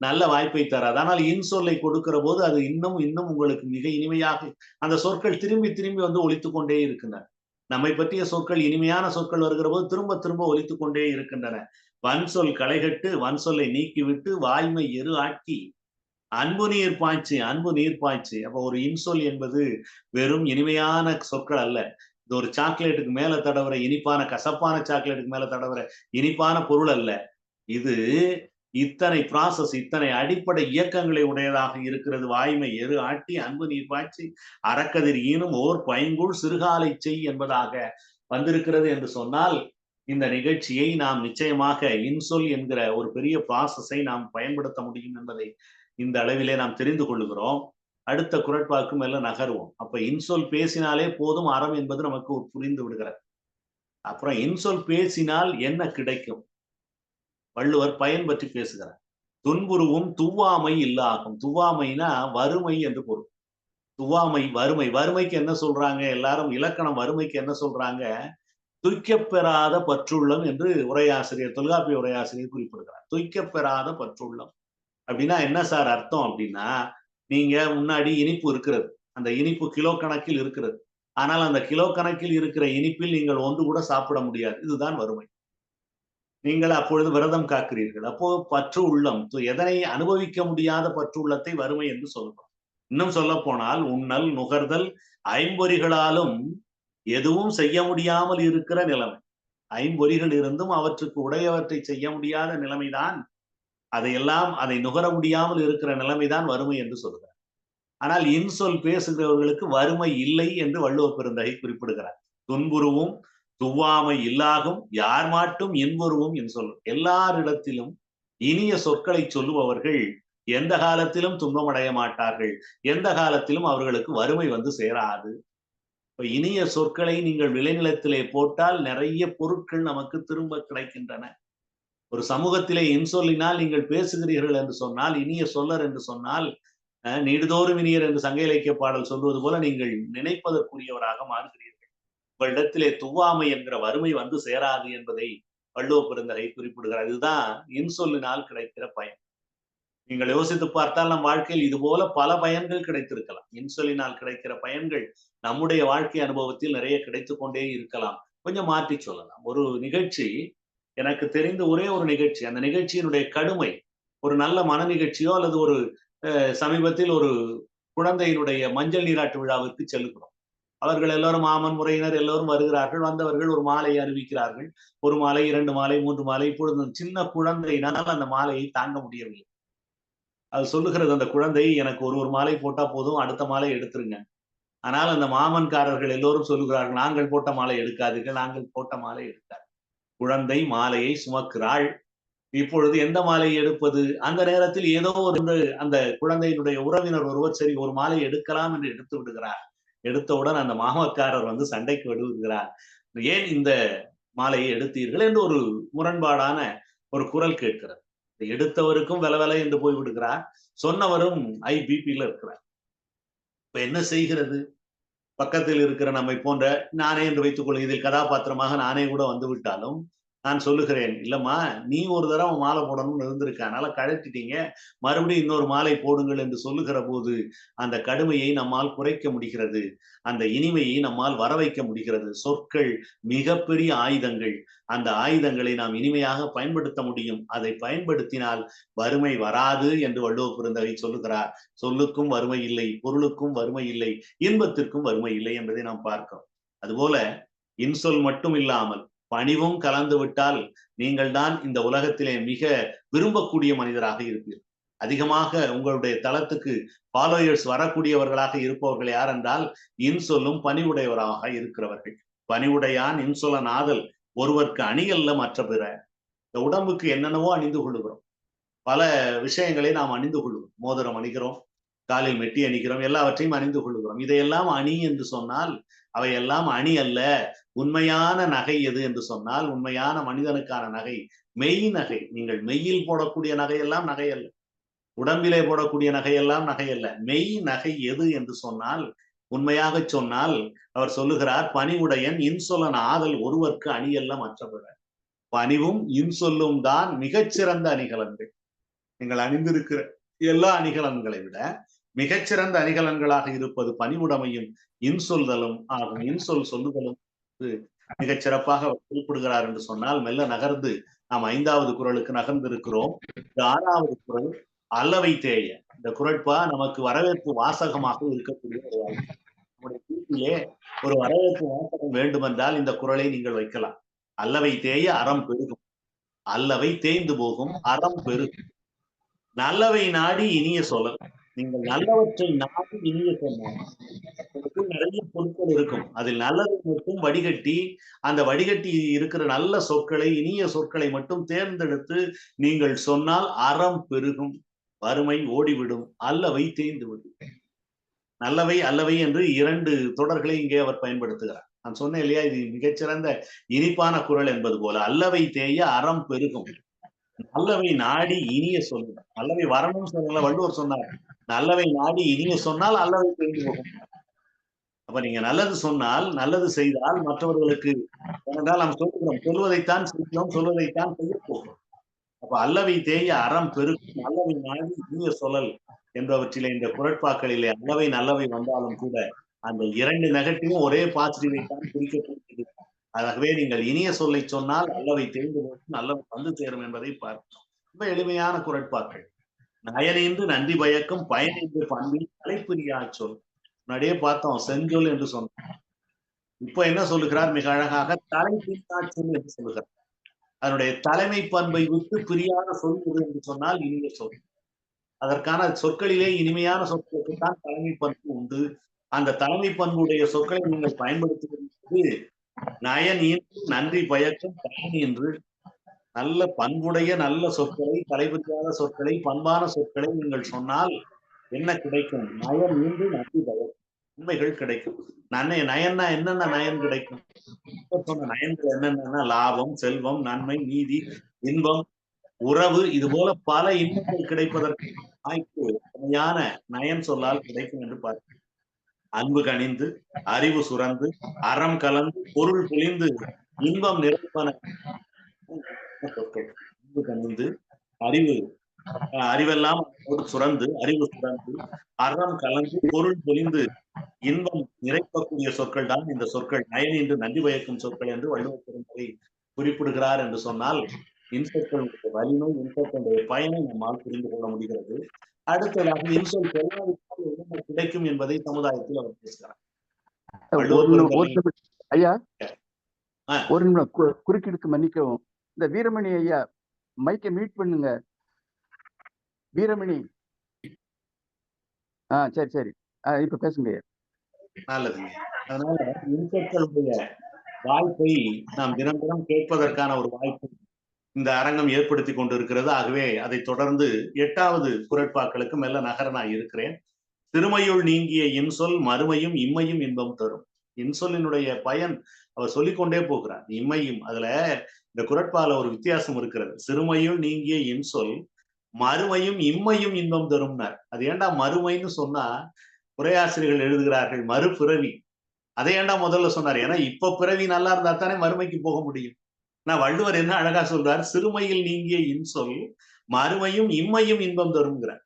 நல்ல வாய்ப்பை தராது. ஆனால் இன்சொல்லை கொடுக்கிற போது அது இன்னும் உங்களுக்கு மிக இனிமையாக அந்த சொற்கள் திரும்பி வந்து ஒலித்து கொண்டே இருக்கின்றன. நம்மை பற்றிய சொற்கள், இனிமையான சொற்கள் வருகிற போது திரும்ப ஒலித்து கொண்டே இருக்கின்றன. வன்சொல் களைகட்டு, வன்சொல்லை நீக்கிவிட்டு, வாய்மை எரு ஆக்கி அன்பு நீர் பாய்ச்சி. அப்ப ஒரு இன்சொல் என்பது வெறும் இனிமையான சொற்கள் அல்ல. இது ஒரு சாக்லேட்டுக்கு மேல தடவுற இனிப்பான, கசப்பான சாக்லேட்டுக்கு மேல தடவுற இனிப்பான பொருள் அல்ல. இது இத்தனை ப்ராசஸ், இத்தனை அடிப்படை இயக்கங்களை உடையதாக இருக்கிறது. வாய்மை எரு ஆட்டி அன்பு நீர் பாய்ச்சி அறக்கதிர் ஈனும் ஓர் பைங்குள் சிறுகாலை செய் என்பதாக வந்திருக்கிறது என்று சொன்னால், இந்த நிகழ்ச்சியை நாம் நிச்சயமாக இன்சொல் என்கிற ஒரு பெரிய ப்ராசஸை நாம் பயன்படுத்த முடியும் என்பதை இந்த அளவிலே நாம் தெரிந்து கொள்ளுகிறோம். அடுத்த குறட்பாக்கு மேல நகர்வோம். அப்ப இன்சொல் பேசினாலே போதும், அறம் என்பது நமக்கு புரிந்து விடுகிறது. அப்புறம் இன்சொல் பேசினால் என்ன கிடைக்கும்? வள்ளுவர் பயன் பற்றி பேசுகிறார். துன்புருவும் துவாமை இல்லாகும். துவாமைனா வறுமை என்று பொருள். துவாமை வறுமை. வறுமைக்கு என்ன சொல்றாங்க எல்லாரும்? இலக்கணம் வறுமைக்கு என்ன சொல்றாங்க? துய்க்கப்பெறாத பற்றுள்ளம் என்று உரையாசிரியர், தொல்காப்பிய உரையாசிரியர் குறிப்பிடுகிறார். துய்க்கப்பெறாத பற்றுள்ளம் அப்படின்னா என்ன சார் அர்த்தம்? அப்படின்னா, நீங்க முன்னாடி இனிப்பு இருக்கிறது, அந்த இனிப்பு கிலோ கணக்கில் இருக்கிறது. ஆனால் அந்த கிலோ கணக்கில் இருக்கிற இனிப்பில் நீங்கள் ஒன்று கூட சாப்பிட முடியாது. இதுதான் வறுமை. நீங்கள் அப்பொழுது விரதம் காக்கிறீர்கள். அப்போ பற்று உள்ளம், எதனை அனுபவிக்க முடியாத பற்று உள்ளத்தை வறுமை என்று சொல்றோம். இன்னும் சொல்ல போனால், உண்ணல் நுகர்தல் ஐம்பொறிகளாலும் எதுவும் செய்ய முடியாமல் இருக்கிற நிலைமை. ஐம்பொறிகள் இருந்தும் அவற்றுக்கு உடையவற்றை செய்ய முடியாத நிலைமைதான், அதை நுகர முடியாமல் இருக்கிற நிலைமைதான் வறுமை என்று சொல்கிறார். ஆனால் இன்சொல் பேசுகிறவர்களுக்கு வறுமை இல்லை என்று வள்ளுவ பெருந்தகை குறிப்பிடுகிறார். துன்புருவும் துவாமை இல்லாகும் யார் மாட்டும் இன்புருவும் இன்சொல். எல்லாரிடத்திலும் இனிய சொற்களை சொல்லுபவர்கள் எந்த காலத்திலும் துன்பமடைய மாட்டார்கள், எந்த காலத்திலும் அவர்களுக்கு வறுமை வந்து சேராது. இனிய சொற்களை நீங்கள் விளைநிலத்திலே போட்டால் நிறைய பொருட்கள் நமக்கு திரும்ப கிடைக்கின்றன. ஒரு சமூகத்திலே இன்சொல்லினால் நீங்கள் பேசுகிறீர்கள் என்று சொன்னால், இனிய சொல்லர் என்று சொன்னால், நீடுதோறும் இனியர் என்று சங்க இலக்கிய பாடல் சொல்வது போல நீங்கள் நினைப்பதற்குரியவராக மாறுகிறீர்கள். உங்களிடத்திலே துவாமை என்கிற வறுமை வந்து சேராது என்பதை வள்ளுவ பெருந்தகை குறிப்பிடுகிறார். இதுதான் இன்சொல்லினால் கிடைக்கிற பயன். நீங்கள் யோசித்து பார்த்தால் நம் வாழ்க்கையில் இது போல பல பயன்கள் கிடைத்திருக்கலாம். இன்சுலினால் கிடைக்கிற பயன்கள் நம்முடைய வாழ்க்கை அனுபவத்தில் நிறைய கிடைத்துக் கொண்டே இருக்கலாம். கொஞ்சம் மாற்றி சொல்லலாம். ஒரு நிகழ்ச்சி எனக்கு தெரிந்த ஒரே ஒரு நிகழ்ச்சி, அந்த நிகழ்ச்சியினுடைய கடுமை ஒரு நல்ல மன நிகழ்ச்சியோ அல்லது ஒரு சமீபத்தில் ஒரு குழந்தையினுடைய மஞ்சள் நீராட்டு விழாவிற்கு செல்லுகிறோம். அவர்கள் எல்லோரும் மாமன் முறையினர் எல்லோரும் வருகிறார்கள். வந்தவர்கள் ஒரு மாலையை அறிவிக்கிறார்கள். ஒரு மாலை, 2 மாலை, 3 மாலை. இப்பொழுது சின்ன குழந்தையினால் அந்த மாலையை தாங்க முடியவில்லை. அது சொல்லுகிறது அந்த குழந்தை, எனக்கு ஒரு மாலை போட்டா போதும், அடுத்த மாலை எடுத்துருங்க. ஆனால் அந்த மாமன்காரர்கள் எல்லோரும் சொல்லுகிறார்கள், நாங்கள் போட்ட மாலை எடுக்காதீர்கள், நாங்கள் போட்ட மாலை எடுக்காது. குழந்தை மாலையை சுமக்கிறாள். இப்பொழுது எந்த மாலையை எடுப்பது? அந்த நேரத்தில் ஏதோ ஒரு அந்த குழந்தையினுடைய உறவினர் ஒருவர் சரி ஒரு மாலை எடுக்கலாம் என்று எடுத்து விடுகிறார். எடுத்தவுடன் அந்த மாமக்காரர் வந்து சண்டைக்கு விடுகிறார். ஏன் இந்த மாலையை எடுத்தீர்கள் என்று ஒரு முரண்பாடான ஒரு குரல் கேட்கிறது. எடுத்தவருக்கும் வெல என்று போய் விடுகிறார். சொன்னவரும் பிபில இருக்கிறார். இப்ப என்ன செய்கிறது? பக்கத்தில் இருக்கிற நம்மை போன்ற நானே என்று வைத்துக் கொள்ள இதில் கதாபாத்திரமாக நானே கூட வந்து விட்டாலும் நான் சொல்லுகிறேன், இல்லம்மா நீ ஒரு தடவை மாலை போடணும்னு இருந்திருக்க, அதனால கழட்டிட்டீங்க, மறுபடியும் இன்னொரு மாலை போடுங்கள் என்று சொல்லுகிற போது அந்த கடுமையை நம்மால் குறைக்க முடிகிறது. அந்த இனிமையை நம்மால் வர வைக்க முடிகிறது. சொற்கள் மிகப்பெரிய ஆயுதங்கள். அந்த ஆயுதங்களை நாம் இனிமையாக பயன்படுத்த முடியும். அதை பயன்படுத்தினால் வறுமை வராது என்று வள்ளுவ பெருந்தகை சொல்லுகிறார். சொல்லுக்கும் வறுமை இல்லை, பொருளுக்கும் வறுமை இல்லை, இன்பத்திற்கும் வறுமை இல்லை என்பதை நாம் பார்க்கிறோம். அதுபோல இன்சொல் மட்டும் இல்லாமல் பணிவும் கலந்து விட்டால் நீங்கள் தான் இந்த உலகத்திலே மிக விரும்பக்கூடிய மனிதராக இருப்பீர்கள். அதிகமாக உங்களுடைய தளத்துக்கு ஃபாலோயர்ஸ் வரக்கூடியவர்களாக இருப்பவர்கள் யார் என்றால் இன்சொல்லும் பணிவுடையவராக இருக்கிறவர்கள். பணிவுடையான் இன்சொலன் ஆதல் ஒருவருக்கு அணியல்ல மற்ற பிற. இந்த உடம்புக்கு என்னென்னவோ அணிந்து கொள்ளுகிறோம். பல விஷயங்களை நாம் அணிந்து கொள்ளுகிறோம். மோதிரம் அணிகிறோம், காலில் மெட்டி அணிகிறோம், எல்லாவற்றையும் அணிந்து கொள்ளுகிறோம். இதையெல்லாம் அணி என்று சொன்னால் அவையெல்லாம் அணி அல்ல. உண்மையான நகை எது என்று சொன்னால் உண்மையான மனிதனுக்கான நகை மெய் நகை. நீங்கள் மெய்யில் போடக்கூடிய நகையெல்லாம் நகை அல்ல, உடம்பிலே போடக்கூடிய நகையெல்லாம் நகை அல்ல. மெய் நகை எது என்று சொன்னால் உண்மையாக சொன்னால் அவர் சொல்லுகிறார், பணிவுடையன் இன்சொலன் ஆதல் ஒருவருக்கு அணியல்ல மற்றவர. பணிவும் இன்சொல்லும் தான் மிகச்சிறந்த அணிகலன்கள். நீங்கள் அணிந்திருக்கிற எல்லா அணிகலன்களை விட மிகச்சிறந்த அணிகலன்களாக இருப்பது பணிவுடைமையும் இன்சொல்தலும் ஆகும். இன்சொல் சொல்லுதலும் மிகச் சிறப்பாக குறிப்பிடுகிறார் என்று சொன்னால் மெல்ல நகர்ந்து நாம் 5வது குறளுக்கு நகர்ந்திருக்கிறோம். இந்த 6வது குறள் அல்லவை தேய. இந்த குறட்பா நமக்கு வரவேற்பு வாசகமாக இருக்கக்கூடிய ஒரு வாழ்க்கை. நம்முடைய வீட்டிலே ஒரு வரவேற்பு வாசகம் வேண்டுமென்றால் இந்த குறளை நீங்கள் வைக்கலாம். அல்லவை தேய அறம் பெருகும், அல்லவை தேய்ந்து போகும் அறம் பெருகும், நல்லவை நாடி இனிய சொல்லல். நீங்கள் நல்லவற்றை நாடி இனிய சொன்னாங்க நிறைய பொருட்கள் இருக்கும். அதில் நல்லதை மட்டும் வடிகட்டி அந்த வடிகட்டி இருக்கிற நல்ல சொற்களை இனிய சொற்களை மட்டும் தேர்ந்தெடுத்து நீங்கள் சொன்னால் அறம் பெருகும், வறுமை ஓடிவிடும், அல்லவை தேய்ந்து விடும். நல்லவை அல்லவை என்று 2 தொடர்களை இங்கே அவர் பயன்படுத்துகிறார். நான் சொன்னேன் இல்லையா, இது மிகச்சிறந்த இனிப்பான குறள் என்பது போல. அல்லவை தேய அறம் பெருகும், நல்லவை நாடி இனிய சொல்லுங்க. நல்லவை வரணும்னு சொல்லல, வள்ளுவர் சொன்னார், நல்லவை நாடி இனிய சொன்னால் அல்லவை தேய்ந்து போகும். அப்ப நீங்க நல்லது சொன்னால் நல்லது செய்தால் மற்றவர்களுக்கு ஏனென்றால் நாம் சொல்லுகிறோம், சொல்வதைத்தான் செய்கிறோம், சொல்வதைத்தான் செய்ய போகிறோம். அப்ப அல்லவை தேய அறம் பெருக்கும், நல்லவை நாடி இனிய சொல்லல் என்பவற்றிலே இந்த குறட்பாக்களிலே அல்லவை நல்லவை வந்தாலும் கூட அந்த 2 நெகட்டிவும் ஒரே பாசிட்டிவை தான் குறிக்கப்படுகிறது. ஆகவே நீங்கள் இனிய சொல்லை சொன்னால் அல்லவை தேர்ந்து போகும், நல்லவை வந்து சேரும் என்பதை பார்க்கிறோம். ரொம்ப எளிமையான குறட்பாக்கள். நயனின்று நன்றி பயக்கும், பயனின்று பண்பில் தலைப்புரியா சொல். முன்னாடியே பார்த்தோம் செஞ்சொல் என்று சொன்னோம். இப்ப என்ன சொல்லுகிறார்? மிக அழகாக தலைப்பிரியா சொல் என்று சொல்லுகிறார். அதனுடைய தலைமை பண்பை விட்டு பிரியாத சொல் என்று சொன்னால் இனிய சொல். அதற்கான சொற்களிலே இனிமையான சொற்களுக்குத்தான் தலைமை பண்பு உண்டு. அந்த தலைமை பண்புடைய சொற்களை நீங்கள் பயன்படுத்துவது நயன் என்று நன்றி பயக்கும் பயன் என்று நல்ல பண்புடைய நல்ல சொற்களை, தலைபுரியாத சொற்களை, பண்பான சொற்களை நீங்கள் சொன்னால் என்ன கிடைக்கும்? நயன் என்று நன்றி பயக்கும், உண்மைகள் கிடைக்கும். நயன்னா என்னென்ன நயன் கிடைக்கும்? சொன்ன நயன்கள் என்னென்ன? லாபம், செல்வம், நன்மை, நீதி, இன்பம், உறவு, இது போல பல இன்பங்கள் கிடைப்பதற்கு வாய்ப்பு உண்மையான நயன் சொல்லால் கிடைக்கும் என்று பார்க்கிறோம். அன்பு கனிந்து, அறிவு சுரந்து, அறம் கலந்து, பொருள் பொழிந்து, இன்பம் நிறைப்பன சொற்கள். அன்பு கனிந்து, அறிவு அறிவெல்லாம் சுரந்து அறிவு சுரந்து அறம் கலந்து பொருள் பொலிந்து இன்பம் நிறைக்கக்கூடிய சொற்கள் தான் இந்த சொற்கள். நயன் என்று நன்றி பயக்கும் சொற்கள் என்று வள்ளுவர் பெருந்தகை குறிப்பிடுகிறார் என்று சொன்னால் இன்சொற்களுடைய வலிமை, இன்சொற்களுடைய பயனை நம்மால் புரிந்து கொள்ள முடிகிறது. அடுத்ததாக இன்சொல் சொல்லாவிட்டால் என்ன கிடைக்கும் என்பதை சமுதாயத்தில் அவர் பேசுகிறார். ஐயா ஒரு நிமிடம் குறுக்கிடுக்கு மன்னிக்கவும். இந்த வீரமணி ஐயா மைக்கை மீட் பண்ணுங்க. வீரமணி சரி சரி இப்ப பேசுங்க. நல்லதுங்க. அதனால இன்சொற்களுடைய வாய்ப்பை நாம் தினம் தினம் கேட்பதற்கான ஒரு வாய்ப்பு இந்த அரங்கம் ஏற்படுத்தி கொண்டிருக்கிறது. ஆகவே அதை தொடர்ந்து 8வது குறட்பாக்களுக்கு மெல்ல நகரனாய் இருக்கிறேன். சிறுமையுள் நீங்கிய இன்சொல் மறுமையும் இம்மையும் இன்பம் தரும். இன்சொல்லினுடைய பயன் அவர் சொல்லிக்கொண்டே போகிறார். இம்மையும் அதுல இந்த குறட்பால ஒரு வித்தியாசம் இருக்கிறது. சிறுமையுள் நீங்கிய இன்சொல் மறுமையும் இம்மையும் இன்பம் தரும்னார். அது ஏண்டா மறுமைன்னு சொன்னா உரையாசிரியர்கள் எழுதுகிறார்கள் மறுபிறவி. அதை ஏண்டா முதல்ல சொன்னார்? ஏன்னா இப்ப பிறவி நல்லா இருந்தா தானே மறுமைக்கு போக முடியும். நான் வள்ளுவர் என்ன அழகா சொல்றார், சிறுமையில் நீங்கிய இன்சொல் மறுமையும் இம்மையும் இன்பம் தரும்ங்கிறார்.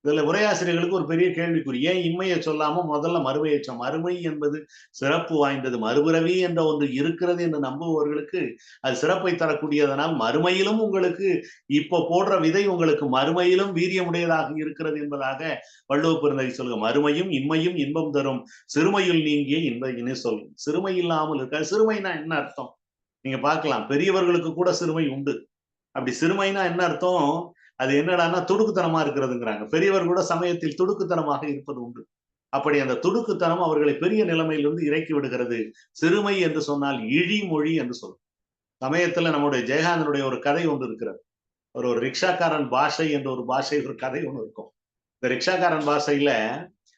இதுல உரையாசிரியர்களுக்கு ஒரு பெரிய கேள்விக்குறி. ஏன் இம்மையை சொல்லாம முதல்ல மறுமையை சொல்? மறுமை என்பது சிறப்பு வாய்ந்தது. மறுபிறவி என்ற ஒன்று இருக்கிறது என்று நம்புபவர்களுக்கு அது சிறப்பை தரக்கூடியதனால் மறுமையிலும் உங்களுக்கு இப்போ போடுற விதை உங்களுக்கு மறுமையிலும் வீரியமுடையதாக இருக்கிறது என்பதாக வள்ளுவ பெருந்தகை சொல்லுங்க. மறுமையும் இம்மையும் இன்பம் தரும் சிறுமையில் நீங்கிய இன்ப சொல். சிறுமை இல்லாமல் இருக்க. சிறுமைனா என்ன அர்த்தம்? நீங்க பார்க்கலாம், பெரியவர்களுக்கு கூட சிறுமை உண்டு. அப்படி சிறுமைனா என்ன அர்த்தம்? அது என்னடான்னா துடுக்குத்தனமா இருக்கிறதுங்கிறாங்க. பெரியவர் கூட சமயத்தில் துடுக்குத்தனமாக இருப்பது உண்டு. அப்படி அந்த துடுக்குத்தனம் அவர்களை பெரிய நிலைமையிலிருந்து இறக்கி விடுகிறது. சிறுமை என்று சொன்னால் இழிமொழி என்று சொல்லும். சமயத்துல நம்முடைய ஜெயகாந்தனுடைய ஒரு கதை ஒன்று இருக்கிறது. ஒரு ரிக்ஷாக்காரன் பாஷை என்ற ஒரு கதை ஒன்று இருக்கும். இந்த ரிக்ஷாக்காரன் பாஷையில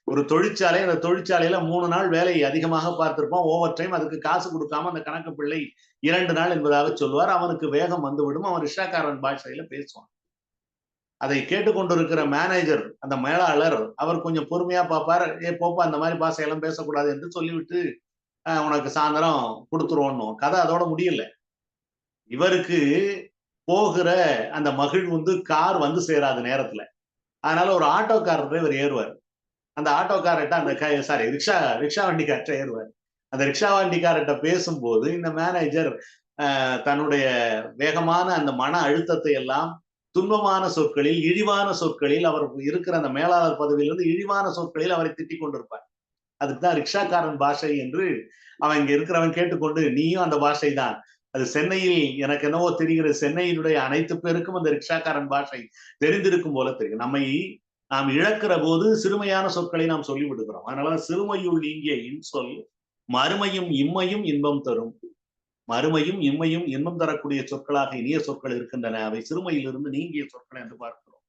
ஒரு தொழிற்சாலை, அந்த தொழிற்சாலையில 3 நாள் வேலை அதிகமாக பார்த்திருப்போம். Over time. அதுக்கு காசு கொடுக்காம அந்த கணக்கு பிள்ளை 2 நாள் என்பதாக சொல்லுவார். அவனுக்கு வேகம் வந்துவிடும். அவன் ரிக்ஷாக்காரன் பாஷையில பேசுவான். அதை கேட்டுக்கொண்டிருக்கிற மேனேஜர், அந்த மேலாளர், அவர் கொஞ்சம் பொறுமையா பார்ப்பார். போப்பா அந்த மாதிரி பாஷையெல்லாம் பேசக்கூடாது என்று சொல்லிவிட்டு உனக்கு சாயந்தரம் கொடுத்துருவோம். கதை அதோட முடியல. இவருக்கு போகிற அந்த மகிழ்வு கார் வந்து சேராத நேரத்துல. அதனால ஒரு ஆட்டோக்காரர் இவர் ஏறுவார். அந்த ஆட்டோக்காரர்கிட்ட அந்த ரிக்ஷா வண்டிக்கார்ட்ட ஏறுவார். அந்த ரிக்ஷா வண்டிக்காரர்கிட்ட பேசும்போது இந்த மேனேஜர் தன்னுடைய வேகமான அந்த மன அழுத்தத்தை எல்லாம் துன்பமான சொற்களில், இழிவான சொற்களில், அவர் இருக்கிற அந்த மேலாளர் பதவியிலிருந்து இழிவான சொற்களில் அவரை திட்டிக் கொண்டிருப்பார். அதுக்குதான் ரிக்ஷாக்காரன் பாஷை என்று அவன் இங்க இருக்கிறவன் கேட்டுக்கொண்டு, நீயும் அந்த பாஷை தான். அது சென்னையில் எனக்கு என்னவோ தெரிகிறது, சென்னையினுடைய அனைத்து பேருக்கும் அந்த ரிக்ஷாக்காரன் பாஷை தெரிந்திருக்கும் போல தெரியும். நாம் இழக்கிற போது சிறுமையான சொற்களை நாம் சொல்லி விடுகிறோம். அதனால சிறுமையுள் நீங்கிய இன்சொல் மறுமையும் இம்மையும் இன்பம் தரும். மறுமையும் இம்மையும் இன்பம் தரக்கூடிய சொற்களாக இனிய சொற்கள் இருக்கின்றன. அவை சிறுமையிலிருந்து நீங்கிய சொற்கள் என்று பார்க்கிறோம்.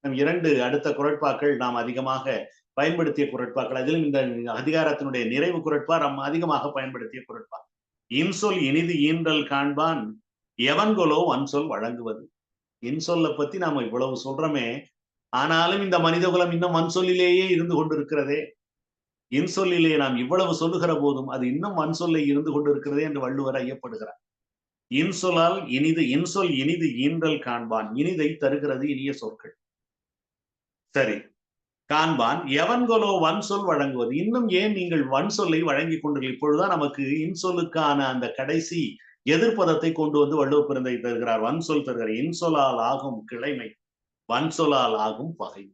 நம் 2 அடுத்த குறட்பாக்கள் நாம் அதிகமாக பயன்படுத்திய குறட்பாக்கள். அதிலும் இந்த அதிகாரத்தினுடைய நிறைவு குறட்பா நாம் அதிகமாக பயன்படுத்திய குறட்பா. இன்சொல் இனிது ஈன்றல் காண்பான் எவன்கொலோ வன்சொல் வழங்குவது. இன்சொல்லை பத்தி நாம இவ்வளவு சொல்றோமே, ஆனாலும் இந்த மனிதகுலம் இன்னும் வன்சொல்லிலேயே இருந்து கொண்டிருக்கிறதே. இன்சொல்லிலே நாம் இவ்வளவு சொல்லுகிற போதும் அது இன்னும் வன்சொல்லை இருந்து கொண்டிருக்கிறதே என்று வள்ளுவர் ஐயப்படுகிறார். இன்சொல் இனிது ஈன்றல் காண்பான். இனிதை தருகிறது இனிய சொற்கள். சரி, காண்பான் எவன்கொலோ வன்சொல் வழங்குவது. இன்னும் ஏன் நீங்கள் வன்சொல்லை வழங்கி கொண்டீர்கள்? இப்பொழுதுதான் நமக்கு இன்சொல்லுக்கான அந்த கடைசி எதிர்ப்பதத்தை கொண்டு வந்து வள்ளுவ பெருந்தகை தருகிறார். வன்சொல் தருகிறார். இன்சொலால் ஆகும் கிளைமை, வன்சொலால் ஆகும் பகை.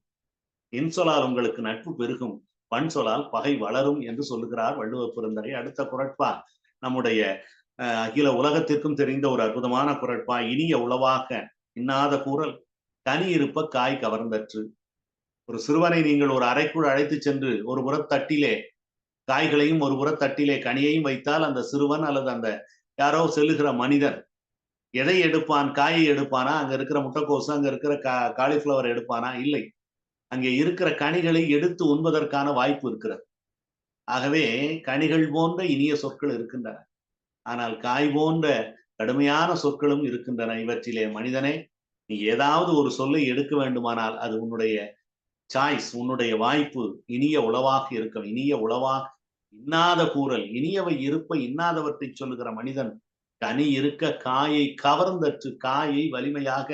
இன்சொலால் உங்களுக்கு நட்பு பெருகும், வன்சொலால் பகை வளரும் என்று சொல்லுகிறார் வள்ளுவ பெருந்தகை. அடுத்த குறட்பா நம்முடைய அகில உலகத்திற்கும் தெரிந்த ஒரு அற்புதமான குறட்பா. இனிய உளவாக இன்னாத கூறல் கனி இருப்ப காய் கவர்ந்தற்று. ஒரு சிறுவனை நீங்கள் ஒரு அறைக்குள் அழைத்து சென்று ஒரு புறத்தட்டிலே காய்களையும் ஒரு புறத்தட்டிலே கனியையும் வைத்தால் அந்த சிறுவன் அல்லது அந்த யாரோ செல்லுகிற மனிதன் எதை எடுப்பான்? காயை எடுப்பானா? அங்க இருக்கிற முட்டைக்கோசு, அங்க இருக்கிற காலிஃபிளவர் எடுப்பானா? இல்லை, அங்கே இருக்கிற கனிகளை எடுத்து உண்பதற்கான வாய்ப்பு இருக்கிறது. ஆகவே கனிகள் போன்ற இனிய சொற்கள் இருக்கின்றன. ஆனால் காய் போன்ற கடுமையான சொற்களும் இருக்கின்றன. இவற்றிலே மனிதனே, நீ ஏதாவது ஒரு சொல்லை எடுக்க வேண்டுமானால் அது உன்னுடைய சாய்ஸ், உன்னுடைய வாய்ப்பு. இனிய உளவாக இருக்கும். இனிய உளவாக இன்னாத கூறல். இனியவை இருப்ப இன்னாதவற்றை சொல்லுகிற மனிதன் கனி இருக்க காயை கவர்ந்தற்று. காயை வலிமையாக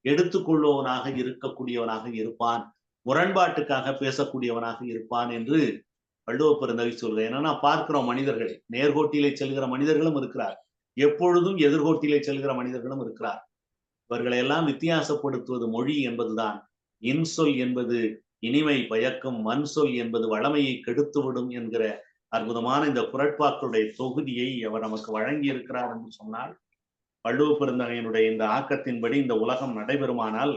எடுத்துக்கொள்பவனாக இருக்கக்கூடியவனாக இருப்பான், முரண்பாட்டுக்காக பேசக்கூடியவனாக இருப்பான் என்று வள்ளுவ பெருந்தகை சொல்கிறேன். ஏன்னா பார்க்கிறோம், மனிதர்கள் நேர்கோட்டிலே செல்கிற மனிதர்களும் இருக்கிறார், எப்பொழுதும் எதிர்கோட்டிலே செல்கிற மனிதர்களும் இருக்கிறார். இவர்களை எல்லாம் வித்தியாசப்படுத்துவது மொழி என்பதுதான். இன்சொல் என்பது இனிமை பயக்கும், மண் சொல் என்பது வளமையை கெடுத்துவிடும் என்கிற அற்புதமான இந்த குறட்பாக்களுடைய தொகுதியை அவர் நமக்கு வழங்கி இருக்கிறார் என்று சொன்னால், வள்ளுவ பெருந்தகையினுடைய இந்த ஆக்கத்தின்படி இந்த உலகம் நடைபெறுமானால்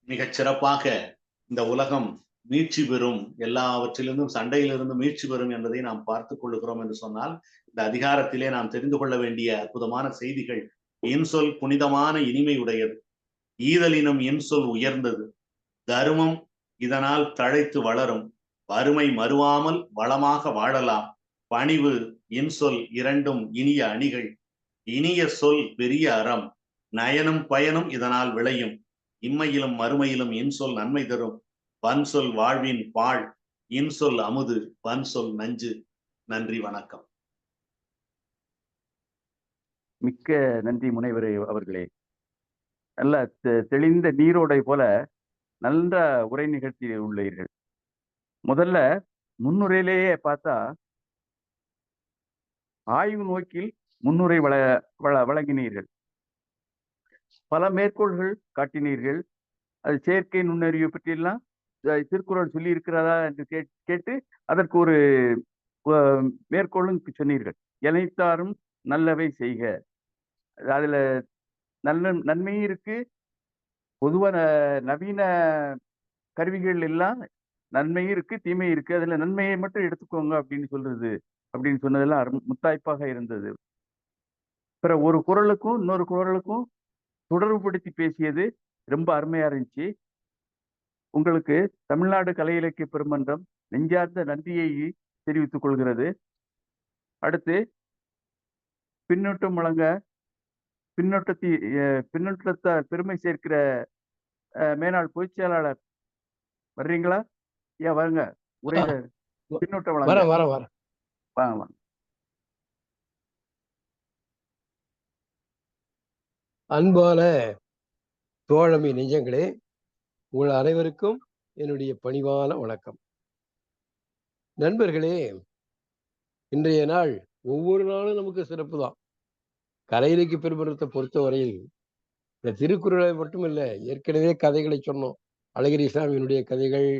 மிகச் சிறப்பாக இந்த உலகம் மீட்சி பெறும், எல்லாவற்றிலிருந்தும் சண்டையிலிருந்து மீட்சி பெறும் என்பதை நாம் பார்த்துக் கொள்ளுகிறோம் என்று சொன்னால், இந்த அதிகாரத்திலே நாம் தெரிந்து கொள்ள வேண்டிய அற்புதமான செய்திகள். இன்சொல் புனிதமான இனிமை உடையது, ஈதலினும் இன்சொல் உயர்ந்தது, தருமம் இதனால் தழைத்து வளரும், வறுமை மறுவாமல் வளமாக வாழலாம், பணிவு இன்சொல் இரண்டும் இனிய அணிகள், இனிய சொல் பெரிய அறம், நயனும் பயனும் இதனால் விளையும், இம்மையிலும் மறுமையிலும் இன்சொல் நன்மை தரும், வன்சொல் வாழ்வின் பாழ், இன்சொல் அமுது, வன்சொல் நஞ்சு. நன்றி, வணக்கம். மிக்க நன்றி முனைவர் அவர்களே. நல்ல தெளிந்த நீரோடை போல நல்ல உரை நிகழ்த்தி உள்ளீர்கள். முதல்ல முன்னுரையிலேயே பார்த்தா ஆய்வு நோக்கில் முன்னுரை வழங்கினீர்கள், பல மேற்கோள்கள் காட்டினீர்கள். அது செயற்கை நுண்ணறிவு பற்றியெல்லாம் திருக்குறள் சொல்லி இருக்கிறதா என்று கேட்டு அதற்கு ஒரு மேற்கோளும் சொன்னீர்கள். எனைத்தாரும் நல்லவை செய்க, அதுல நன்மையும் இருக்கு. பொதுவான நவீன கருவிகள் எல்லாம் நன்மையும் இருக்கு தீமையும் இருக்கு, அதுல நன்மையை மட்டும் எடுத்துக்கோங்க அப்படின்னு சொன்னதெல்லாம் முத்தாய்ப்பாக இருந்தது. பிற ஒரு குறளுக்கும் இன்னொரு குறளுக்கும் தொடர்புபடுத்தி பேசியது ரொம்ப அருமையா இருந்துச்சு. உங்களுக்கு தமிழ்நாடு கலை இலக்கிய பெருமன்றம் நெஞ்சார்ந்த நன்றியை தெரிவித்துக் கொள்கிறது. அடுத்து பின்னூட்டம் வழங்க பின்னூட்டத்தால் பெருமை சேர்க்கிற மேனாள் பொதுச் செயலாளர் வர்றீங்களா? ஏன் வாங்க, உரையில பின்னூட்டம் வழங்க. வாங்க. அன்பான தோழமை நெஞ்சங்களே, உங்கள் அனைவருக்கும் என்னுடைய பணிவான வணக்கம். நண்பர்களே, இன்றைய நாள் ஒவ்வொரு நாளும் நமக்கு சிறப்பு தான். கலை இலக்கிய பெருமன்றத்தை பொறுத்தவரையில் இந்த திருக்குறளை மட்டுமில்ல, ஏற்கனவே கதைகளை சொன்னோம். அழகிரி சாமியினுடைய கதைகள்,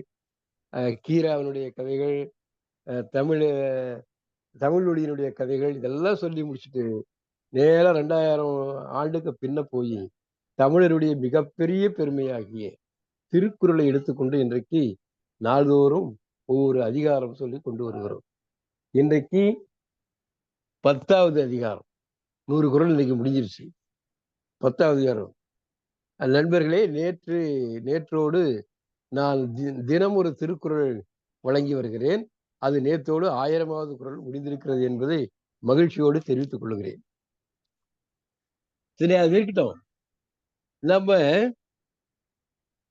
கீராவினுடைய கதைகள், தமிழொழியினுடைய கதைகள், இதெல்லாம் சொல்லி முடிச்சுட்டு நேர 2000 ஆண்டுக்கு பின்ன போய் தமிழருடைய மிகப்பெரிய பெருமையாகிய திருக்குறளை எடுத்துக்கொண்டு இன்றைக்கு நாள்தோறும் ஒவ்வொரு அதிகாரம் சொல்லி கொண்டு வருகிறோம். இன்றைக்கு 10வது அதிகாரம். 100 குறள் இன்னைக்கு முடிஞ்சிருச்சு. 10வது அதிகாரம். நண்பர்களே, நேற்றோடு நான் தினம் ஒரு திருக்குறள் வழங்கி வருகிறேன். அது நேற்றோடு 1000வது குறள் முடிந்திருக்கிறது என்பதை மகிழ்ச்சியோடு தெரிவித்துக் கொள்கிறேன். சரி, அது இருக்கட்டும். நம்ம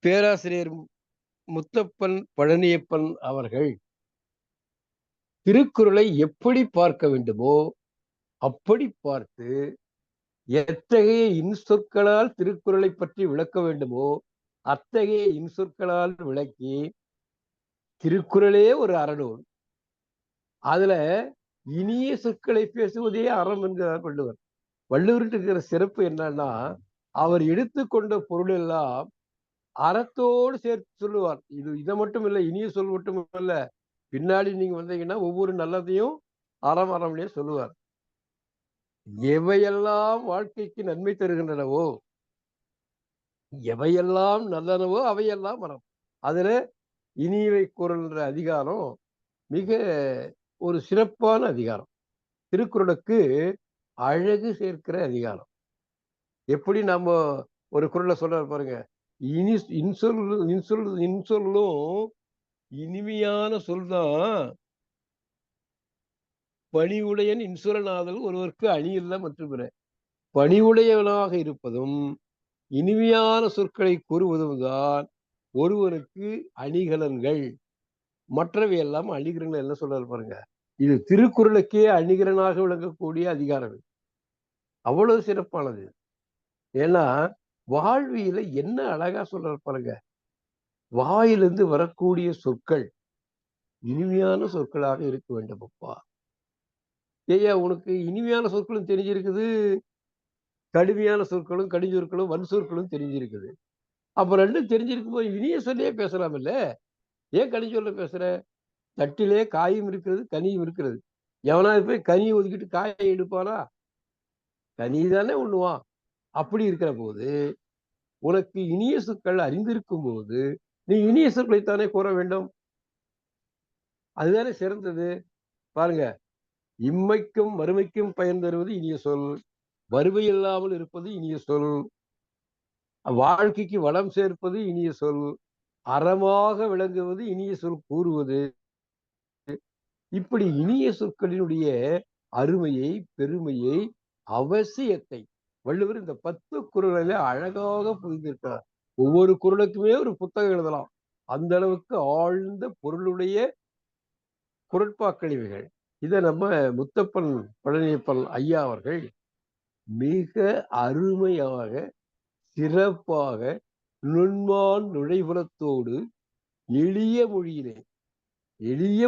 பேராசிரியர் முத்தப்பன் பழனியப்பன் அவர்கள் திருக்குறளை எப்படி பார்க்க வேண்டுமோ அப்படி பார்த்து, எத்தகைய இன்சொற்களால் திருக்குறளை பற்றி விளக்க வேண்டுமோ அத்தகைய இன்சொற்களால் விளக்கி, திருக்குறளே ஒரு அறநூல், அதுல இனிய சொற்களை பேசுவதே அறம் என்கிறார் வள்ளுவர். வள்ளுவர்கிட்ட இருக்கிற சிறப்பு என்னன்னா, அவர் எடுத்துக்கொண்ட பொருள் எல்லாம் அறத்தோடு சேர்த்து சொல்லுவார். இதை மட்டும் இல்லை, இனிய சொல் மட்டும் இல்ல, பின்னாடி நீங்க வந்தீங்கன்னா ஒவ்வொரு நல்லதையும் அறம்லேயே சொல்லுவார். எவையெல்லாம் வாழ்க்கைக்கு நன்மை தருகின்றனவோ, எவையெல்லாம் நல்லனவோ அவையெல்லாம் அறம். அதுல இனியவை குறள்ன்ற அதிகாரம் மிக ஒரு சிறப்பான அதிகாரம். திருக்குறளுக்கு அழகு சேர்க்கிற அதிகாரம். எப்படி நம்ம ஒரு குறளை சொல்ற பாருங்க, இன்சொல்லும் இனிமையான சொல்தான் பணிவுடையன் இன்சொலனாதல் ஒருவருக்கு அணி இல்ல மற்றும் பணிவுடையவனாக இருப்பதும் இனிமையான சொற்களை கூறுவதும் தான் ஒருவருக்கு அணிகலன்கள். மற்றவை எல்லாம் அணிகலன்கள் என்ன சொல்றாரு பாருங்க. இது திருக்குறளுக்கே அணிகலனாக விளங்கக்கூடிய அதிகாரம். அவ்வளவு சிறப்பானது. ஏன்னா வாழ்வியல என்ன அழகா சொல்ற பாருங்க. வாயிலிருந்து வரக்கூடிய சொற்கள் இனிமையான சொற்களாக இருக்க வேண்டும் அப்பா. ஏய்யா உனக்கு இனிமையான சொற்களும் தெரிஞ்சிருக்குது, கடுமையான சொற்களும் கடிஞ்சொற்களும் வன் சொற்களும் தெரிஞ்சிருக்குது. அப்ப ரெண்டும் தெரிஞ்சிருக்கும் போது இனிய சொல்லியே பேசலாம் இல்ல? ஏன் கடிஞ்சொல்ல பேசுற? தட்டிலே காயும் இருக்கிறது, கனியும் இருக்கிறது. எவனாவது போய் கனியை ஒதுக்கிட்டு காயை எடுப்பானா? கனி தானே உண்ணுவான். அப்படி இருக்கிற போது உனக்கு இனிய சொற்கள் அறிந்திருக்கும் போது நீ இனிய சொற்களைத்தானே கூற வேண்டும். அதுதானே சிறந்தது. பாருங்க, இம்மைக்கும் மறுமைக்கும் பயன் தருவது இனிய சொல், வறுமை இல்லாமல் இருப்பது இனிய சொல், வாழ்க்கைக்கு வளம் சேர்ப்பது இனிய சொல், அறமாக விளங்குவது இனிய சொல் கூறுவது. இப்படி இனிய சொற்களினுடைய அருமையை, பெருமையை, அவசியத்தை வள்ளுவர் இந்த 10 குறளில அழகாக புரிந்திருக்கிறார். ஒவ்வொரு குறளுக்குமே ஒரு புத்தகம் எழுதலாம். அந்த அளவுக்கு ஆழ்ந்த பொருளுடைய குறட்பாக்களிவைகள். இதை நம்ம முத்தப்பன் பழனியப்பன் ஐயா அவர்கள் மிக அருமையாக, சிறப்பாக, நுண்மான் நுழைவுலத்தோடு எளிய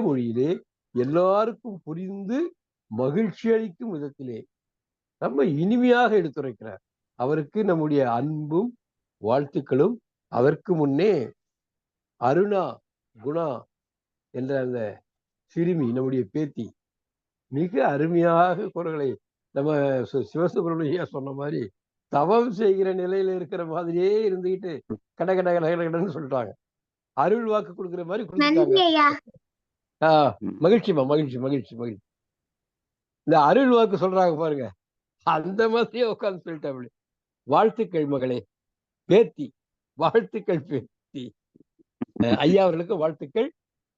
மொழியிலே எல்லாருக்கும் புரிந்து மகிழ்ச்சி அளிக்கும் விதத்திலே ரொம்ப இனிமையாக எடுத்துரைக்கிறார். அவருக்கு நம்முடைய அன்பும் வாழ்த்துக்களும். அதற்கு முன்னே அருணா குணா என்ற அந்த சிறுமி, நம்முடைய பேத்தி, மிக அருமையாக குரல்களை நம்ம சிவசுப்ரமணியா சொன்ன மாதிரி தவம் செய்கிற நிலையில இருக்கிற மாதிரியே இருந்துகிட்டு கட கட கட கடன்னு சொல்லிட்டாங்க. அருள் வாக்கு கொடுக்குற மாதிரி கொடுத்துட்டாங்க. மகிழ்ச்சிமா, மகிழ்ச்சி மகிழ்ச்சி மகிழ்ச்சி. இந்த அருள் வாக்கு சொல்றாங்க பாருங்க, அந்த மாதிரியே உட்கார்ந்து சொல்லிட்டாங்க. வாழ்த்துக்கள் மகளே, பேத்தி, வாழ்த்துக்கள் பேத்தி. ஐயா அவர்களுக்கு வாழ்த்துக்கள்.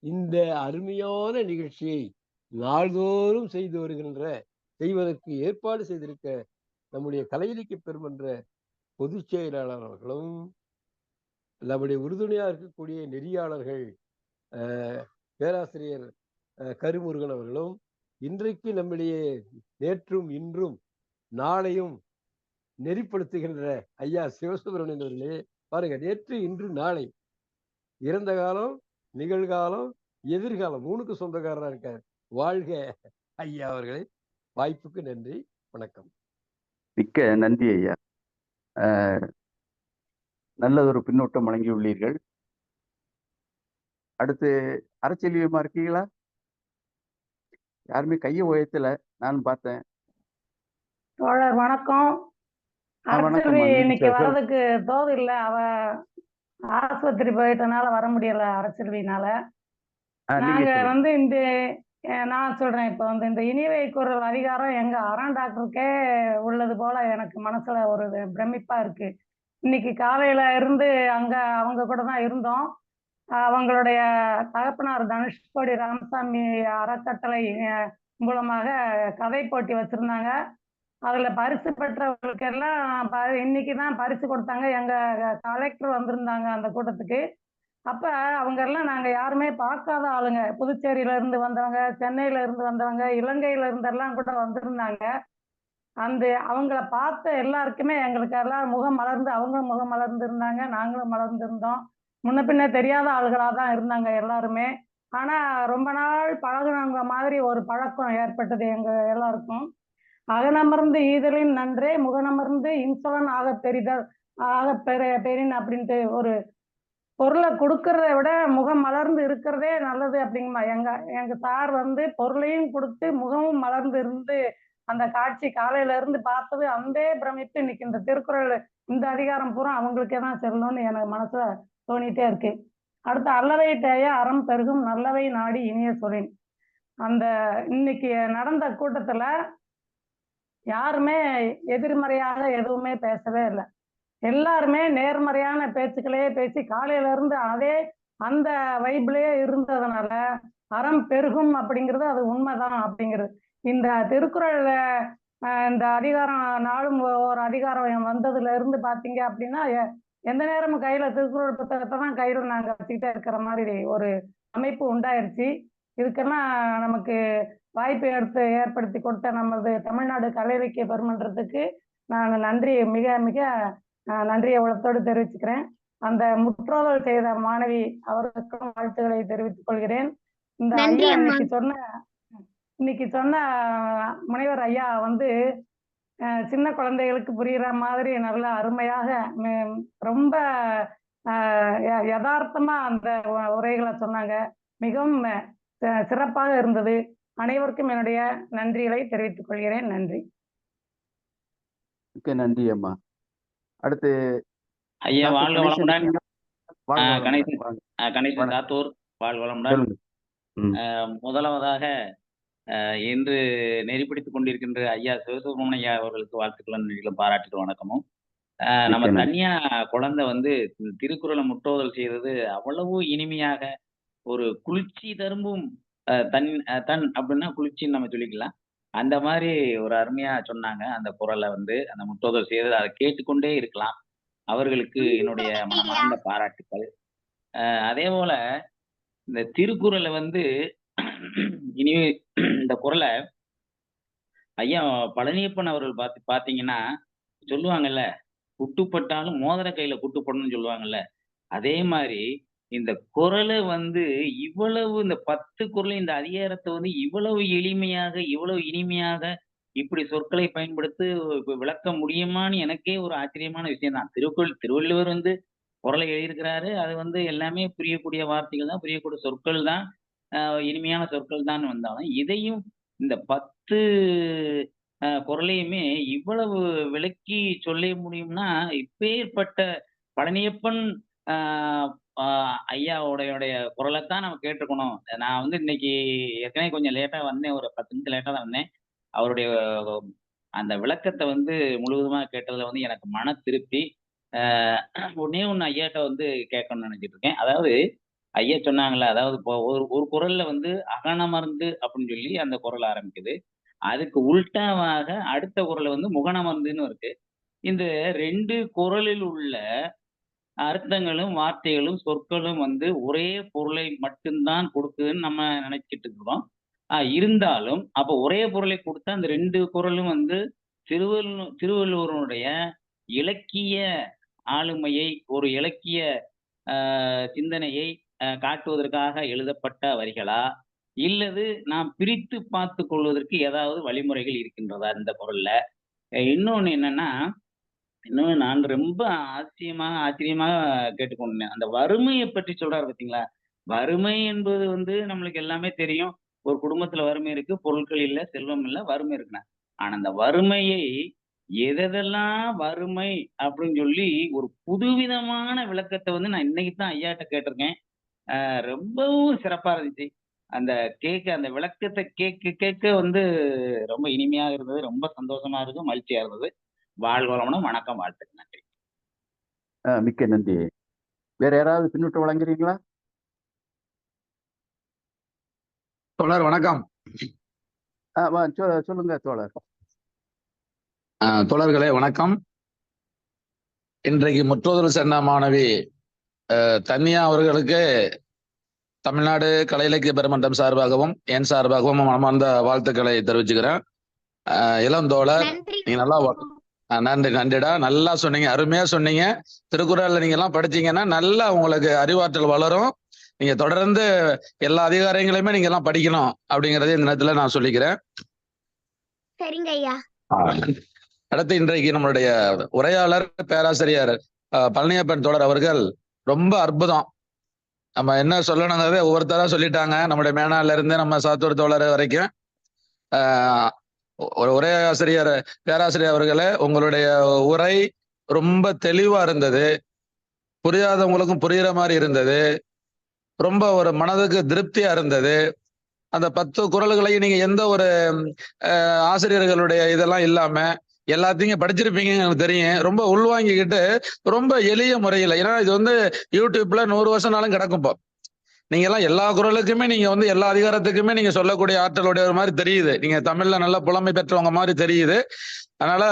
இந்த அருமையான நிகழ்ச்சியை நாள்தோறும் செய்வதற்கு ஏற்பாடு செய்திருக்க நம்முடைய கலை இலக்கிய பெருமன்ற பொதுச் செயலாளர் அவர்களும், நம்முடைய உறுதுணையா இருக்கக்கூடிய நெறியாளர்கள் பேராசிரியர் கருமுருகன் அவர்களும், இன்றைக்கு நம்முடைய நேற்றும் இன்றும் நாளையும் நெறிப்படுத்துகின்ற ஐயா சிவசுப்ரமணியன் அவர்களே, பாருங்க, நேற்று இன்று நாளை, இறந்த காலம், நிகழ்காலம், எதிர்காலம் 3க்கு சொந்தக்காரரா இருக்கார். வாழ்க ஐயா அவர்களே. வாய்ப்புக்கு நன்றி, வணக்கம். மிக்க நன்றி ஐயா. நல்லதொரு பின்னூட்டம் வழங்கியுள்ளீர்கள். அடுத்து அறச்செல்வியமா இருக்கீங்களா? யாருமே கையை உயர்த்தல, நானும் பார்த்தேன். தோழர் வணக்கம். அறச்செல்வி இன்னைக்கு வர்றதுக்கு தோது இல்லை, அவ ஆஸ்பத்திரி போயிட்டனால வர முடியல அறச்செல்வினால. நாங்க இந்த நான் சொல்றேன், இப்ப இந்த இனிவை குரல் அதிகாரம் எங்க அரண் டாக்டருக்கே உள்ளது போல எனக்கு மனசுல ஒரு பிரமிப்பா இருக்கு. இன்னைக்கு காலையில இருந்து அவங்க கூட தான் இருந்தோம். அவங்களுடைய தகப்பனார் தனுஷ்கோடி ராமசாமி அறக்கட்டளை மூலமாக கதை போட்டி வச்சிருந்தாங்க. அதுல பரிசு பெற்றவர்களுக்கு எல்லாம் இன்னைக்குதான் பரிசு கொடுத்தாங்க. எங்க கலெக்டர் வந்திருந்தாங்க அந்த கூட்டத்துக்கு. அப்ப அவங்க எல்லாம் நாங்க யாருமே பார்க்காத ஆளுங்க. புதுச்சேரியில இருந்து வந்தவங்க, சென்னையில இருந்து வந்தவங்க, இலங்கையில இருந்தெல்லாம் கூட வந்திருந்தாங்க. அவங்கள பார்த்த எல்லாருக்குமே எங்களுக்கு எல்லாம் முகம் மலர்ந்து, அவங்களும் முகம் மலர்ந்து இருந்தாங்க, நாங்களும் மலர்ந்திருந்தோம். முன்ன பின்ன தெரியாத ஆளுகளா தான் இருந்தாங்க எல்லாருமே. ஆனா ரொம்ப நாள் பழகுனவங்க மாதிரி ஒரு பழக்கம் ஏற்பட்டது எங்க எல்லாருக்கும். அகனமர்ந்து ஈதலின் நன்றே முகனமர்ந்து இன்சொலன் ஆக பெரிதல் பெரின் அப்படின்ட்டு ஒரு பொருளை கொடுக்கறத விட முகம் மலர்ந்து இருக்கிறதே நல்லது அப்படிங்கம்மா. எங்க சார் பொருளையும் கொடுத்து முகமும் மலர்ந்து இருந்து அந்த காட்சி காலையில இருந்து பார்த்தது அந்த பிரமிப்பு இன்னைக்கு இந்த திருக்குறள் இந்த அதிகாரம் பூரா அவங்களுக்கே தான் செல்லணும்னு எனக்கு மனசுல தோணிட்டே இருக்கு. அடுத்து அல்லவை தேய அறம் பெருகும் நல்லவை நாடி இனிய சொல்லின். இன்னைக்கு நடந்த கூட்டத்துல யாருமே எதிர்மறையாக எதுவுமே பேசவே இல்லை. எல்லாருமே நேர்மறையான பேச்சுக்களையே பேசி காலையில இருந்து அந்த வைப்லயே இருந்ததுனால அறம் பெருகும் அப்படிங்கிறது அது உண்மைதான் அப்படிங்கிறது. இந்த திருக்குறள்ல இந்த அதிகாரம் நாளும் ஒரு அதிகாரம் வந்ததுல இருந்து பாத்தீங்க அப்படின்னா எந்த நேரமும் கையில திருக்குறள் புத்தகத்தை தான் கையில நாங்க வச்சுக்கிட்டே இருக்கிற மாதிரி ஒரு அமைப்பு உண்டாயிருச்சு. இதுக்கெல்லாம் நமக்கு வாய்ப்பு ஏற்படுத்தி கொடுத்த நமது தமிழ்நாடு கலை இலக்கிய பெருமன்றத்துக்கு நான் நன்றி மிக மிக நன்றியை உளத்தோடு தெரிவிச்சுக்கிறேன். அந்த முற்றோதல் செய்த மாணவி அவருக்கும் வாழ்த்துக்களை தெரிவித்துக் கொள்கிறேன். இந்த நன்றி ஐயா அம்மா. இன்னைக்கு சொன்ன முனைவர் ஐயா வந்து சின்ன குழந்தைகளுக்கு புரியுற மாதிரி நல்ல அருமையாக ரொம்ப யதார்த்தமா அந்த உரைகளை சொன்னாங்க. மிகவும் சிறப்பாக இருந்தது. அனைவருக்கும் என்னுடைய நன்றிகளை தெரிவித்துக் கொள்கிறேன். நன்றி. நன்றி அம்மா. அடுத்து ஐயா வாழ்க வளமுடன். கணேசன் கணேசன் சாத்தூர் வாழ்க வளமுடன். முதலாவதாக இன்று நெறிப்பிடித்துக் கொண்டிருக்கின்ற ஐயா சிவசுப்ரமணிய ஐயா அவர்களுக்கு வாழ்த்துக்களும் நன்றிகளும் பாராட்டுகள் வணக்கமும். நம்ம தனியா குழந்தை வந்து திருக்குறளை முற்றோதல் செய்தது அவ்வளவு இனிமையாக ஒரு குளிர்ச்சி தரும்பும் தன் அப்படின்னா குளிர்ச்சின்னு நம்ம சொல்லிக்கலாம். அந்த மாதிரி ஒரு அருமையா சொன்னாங்க. அந்த குறளை வந்து அந்த முற்றோதல் செய்தது அதை கேட்டுக்கொண்டே இருக்கலாம். அவர்களுக்கு என்னுடைய மனமார்ந்த பாராட்டுக்கள். அதே போல இந்த திருக்குறளை வந்து இனிமே இந்த குறளை ஐயா பழனியப்பன் அவர்கள் பாத்தீங்கன்னா சொல்லுவாங்கல்ல, குட்டுப்பட்டாலும் மோதிர கையில குட்டுப்படணும்னு சொல்லுவாங்கல்ல, அதே மாதிரி இந்த குறளை வந்து இவ்வளவு இந்த 10 குறளை இந்த அதிகாரத்தை வந்து இவ்வளவு எளிமையாக இவ்வளவு இனிமையாக இப்படி சொற்களை பயன்படுத்தி விளக்க முடியுமான்னு எனக்கே ஒரு ஆச்சரியமான விஷயம் தான். திருவள்ளுவர் வந்து குறளை எழுதியிருக்கிறாரு. அது வந்து எல்லாமே புரியக்கூடிய வார்த்தைகள் தான், புரியக்கூடிய சொற்கள் தான், இனிமையான சொற்கள் தான். வந்தாலும் இதையும் இந்த 10 குறளையுமே இவ்வளவு விளக்கி சொல்ல முடியும்னா இப்பேற்பட்ட பழனியப்பன் ஐயாவுடைய குரலைத்தான் நம்ம கேட்டுக்கணும். நான் வந்து இன்னைக்கு ஏற்கனவே கொஞ்சம் லேட்டா வந்தேன், ஒரு 10 நிமிஷம் லேட்டா தான் வந்தேன். அவருடைய அந்த விளக்கத்தை வந்து முழுவதுமா கேட்டதுல வந்து எனக்கு மன திருப்தி. ஒன்னே ஒண்ணு ஐயாட்ட வந்து கேட்கணும்னு நினைச்சிட்டு இருக்கேன். அதாவது ஐயா சொன்னாங்கல்ல, அதாவது இப்போ ஒரு குறள்ல வந்து அகனமர்ந்து அப்படின்னு சொல்லி அந்த குறள் ஆரம்பிக்குது. அதுக்கு உல்டாவாக அடுத்த குறள் வந்து முகனமர்ந்துன்னு இருக்கு. இந்த 2 குறளில் உள்ள அர்த்தங்களும் வார்த்தைகளும் சொற்களும் வந்து ஒரே பொருளை மட்டும்தான் கொடுக்குதுன்னு நம்ம நினைச்சிட்டு இருக்கிறோம். இருந்தாலும் அப்ப ஒரே பொருளை கொடுத்தா அந்த 2 குறளும் வந்து திருவள்ளுவருடைய இலக்கிய ஆளுமையை, ஒரு இலக்கிய சிந்தனையை காட்டுவதற்காக எழுதப்பட்ட வரிகளா, இல்லது நாம் பிரித்து பார்த்து கொள்வதற்கு ஏதாவது வழிமுறைகள் இருக்கின்றதா இந்த குறள்ல? இன்னொன்னு என்னன்னா, இன்னொன்னு நான் ரொம்ப ஆச்சரியமாக கேட்டுக்கொண்டேன். அந்த வறுமையை பற்றி சொல்றாரு பார்த்தீங்களா? வறுமை என்பது வந்து நம்மளுக்கு எல்லாமே தெரியும். ஒரு குடும்பத்துல வறுமை இருக்கு, பொருட்கள் இல்ல, செல்வம் இல்ல, வறுமை இருக்குண்ணா. ஆனா அந்த வறுமையை எதெல்லாம் வறுமை அப்படின்னு சொல்லி ஒரு புதுவிதமான விளக்கத்தை வந்து நான் இன்னைக்கு தான் ஐயாட்ட கேட்டிருக்கேன். ரொம்பவும் சிறப்பா இருந்துச்சு. அந்த அந்த விளக்கத்தை கேட்க வந்து ரொம்ப இனிமையாக இருந்தது. ரொம்ப சந்தோஷமா இருக்கு, மகிழ்ச்சியா இருந்தது. வாழ்க வளமுடன். வணக்கம், வாழ்த்துக்கு நன்றி. மிக்க நன்றி. வேற யாராவது பின்னூட்டம் வழங்குறீங்களா? தோழர் வணக்கம். சொல்லுங்க தோழர். தோழர்களே வணக்கம். இன்றைக்கு முற்றோதல் சென்ற மாணவி தன்யா அவர்களுக்கு தமிழ்நாடு கலை இலக்கிய பெருமன்றம் சார்பாகவும் என் சார்பாகவும் மனமார்ந்த வாழ்த்துக்களை தெரிவிச்சுக்கிறேன். இளம் தோழர், நீங்க நல்லா நன்றிடா, நல்லா சொன்னீங்க, அருமையா சொன்னீங்க. திருக்குறள்ல நீங்க எல்லாம் படிச்சீங்கன்னா நல்லா உங்களுக்கு அறிவாற்றல் வளரும். நீங்க தொடர்ந்து எல்லா அதிகாரங்களையுமே நீங்க எல்லாம் படிக்கணும் அப்படிங்கறதே இந்த நேரத்துல நான் சொல்லிக்கிறேன். சரிங்க ஐயா. அடுத்து இன்றைக்கு நம்மளுடைய உரையாளர் பேராசிரியர் பழனியப்பன் தோழர் அவர்கள் ரொம்ப அற்புதம். நம்ம என்ன சொல்லணுங்கிறத ஒவ்வொருத்தரா சொல்லிட்டாங்க. நம்முடைய மேனால இருந்து நம்ம சாத்தூர் தோழர் வரைக்கும். உரையாசிரியர் பேராசிரியர் அவர்களே, உங்களுடைய உரை ரொம்ப தெளிவா இருந்தது. புரியாதவங்களுக்கும் புரியுற மாதிரி இருந்தது. ரொம்ப ஒரு மனதுக்கு திருப்தியா இருந்தது. அந்த 10 குறள்களையும் நீங்க எந்த ஒரு ஆசிரியர்களுடைய இதெல்லாம் இல்லாம எல்லாத்தையும் படிச்சிருப்பீங்கன்னு எனக்கு தெரியும். ரொம்ப உள்வாங்கிக்கிட்டு ரொம்ப எளிய முறையில, ஏன்னா இது வந்து யூடியூப்ல 100 வருஷம்னாலும் கிடக்கும். இப்போ நீங்க எல்லாம் எல்லா குறளுக்குமே நீங்க வந்து எல்லா அதிகாரத்துக்குமே நீங்க சொல்லக்கூடிய ஆற்றலுடைய மாதிரி தெரியுது. நீங்க தமிழ்ல நல்ல புலமை பெற்றவங்க மாதிரி தெரியுது. அதனால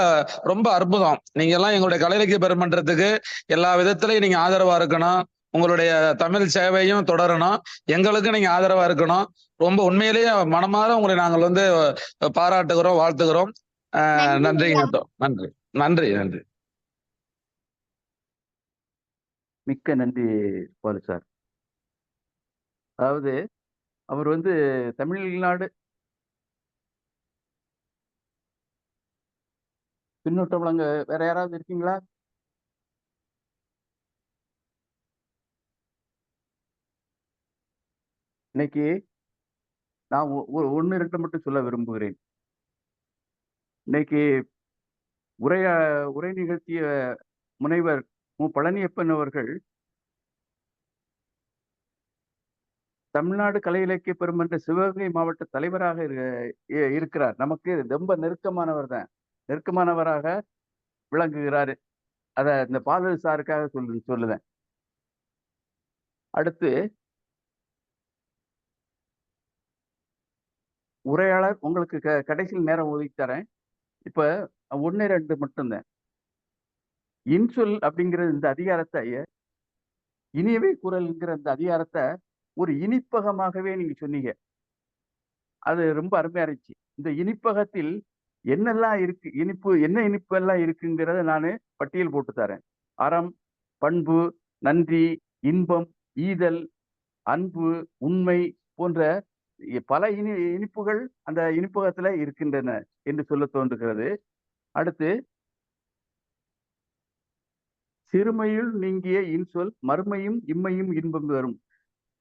ரொம்ப அற்புதம். நீங்க எல்லாம் எங்களுடைய கலை இலக்கிய பெருமன்றத்துக்கு எல்லா விதத்திலையும் நீங்க ஆதரவா இருக்கணும். உங்களுடைய தமிழ் சேவையும் தொடரணும். எங்களுக்கு நீங்க ஆதரவா இருக்கணும். ரொம்ப உண்மையிலேயே மனமாற உங்களை நாங்கள் வந்து பாராட்டுகிறோம், வாழ்த்துகிறோம். நன்றிங்க. நன்றி நன்றி நன்றி. மிக்க நன்றி பாலு சார். அதாவது அவர் வந்து தமிழ்நாடு பின்னூட்டம் வழங்க வேற யாராவது இருக்கீங்களா? இன்னைக்கு நான் ஒன்னு ரெண்டு மட்டும் சொல்ல விரும்புகிறேன். இன்னைக்கு உரை நிகழ்த்திய முனைவர் மு. பழனியப்பன் அவர்கள் தமிழ்நாடு கலை இலக்கிய பெருமன்ற சிவகங்கை மாவட்ட தலைவராக இருக்கிறார். நமக்கு ரொம்ப நெருக்கமானவராக விளங்குகிறாரு. அத இந்த பாலு சாருக்காக சொல்லுவேன். அடுத்து உரையாளர் உங்களுக்கு கடைசியில் நேரம் ஒதுக்கி தரேன். இப்ப 1, 2 மட்டும்தான். இன்சொல் அப்படிங்கிற இந்த அதிகாரத்தை, இனியவை குரல்ங்கிற இந்த அதிகாரத்தை ஒரு இனிப்பகமாகவே நீங்க சொன்னீங்க. அது ரொம்ப அருமையா இருந்துச்சு. இந்த இனிப்பகத்தில் என்னெல்லாம் இருக்கு, என்ன இனிப்பு எல்லாம் இருக்குங்கிறத நானு பட்டியல் போட்டு தரேன். அறம், பண்பு, நன்றி, இன்பம், ஈதல், அன்பு, உண்மை போன்ற பல இனிப்புகள் அந்த இனிப்பகத்துல இருக்கின்றன என்று சொல்ல தோன்றுகிறது. அடுத்து சிறுமையுள் நீங்கிய இன்சொல் மறுமையும் இம்மையும் இன்பம் வரும்.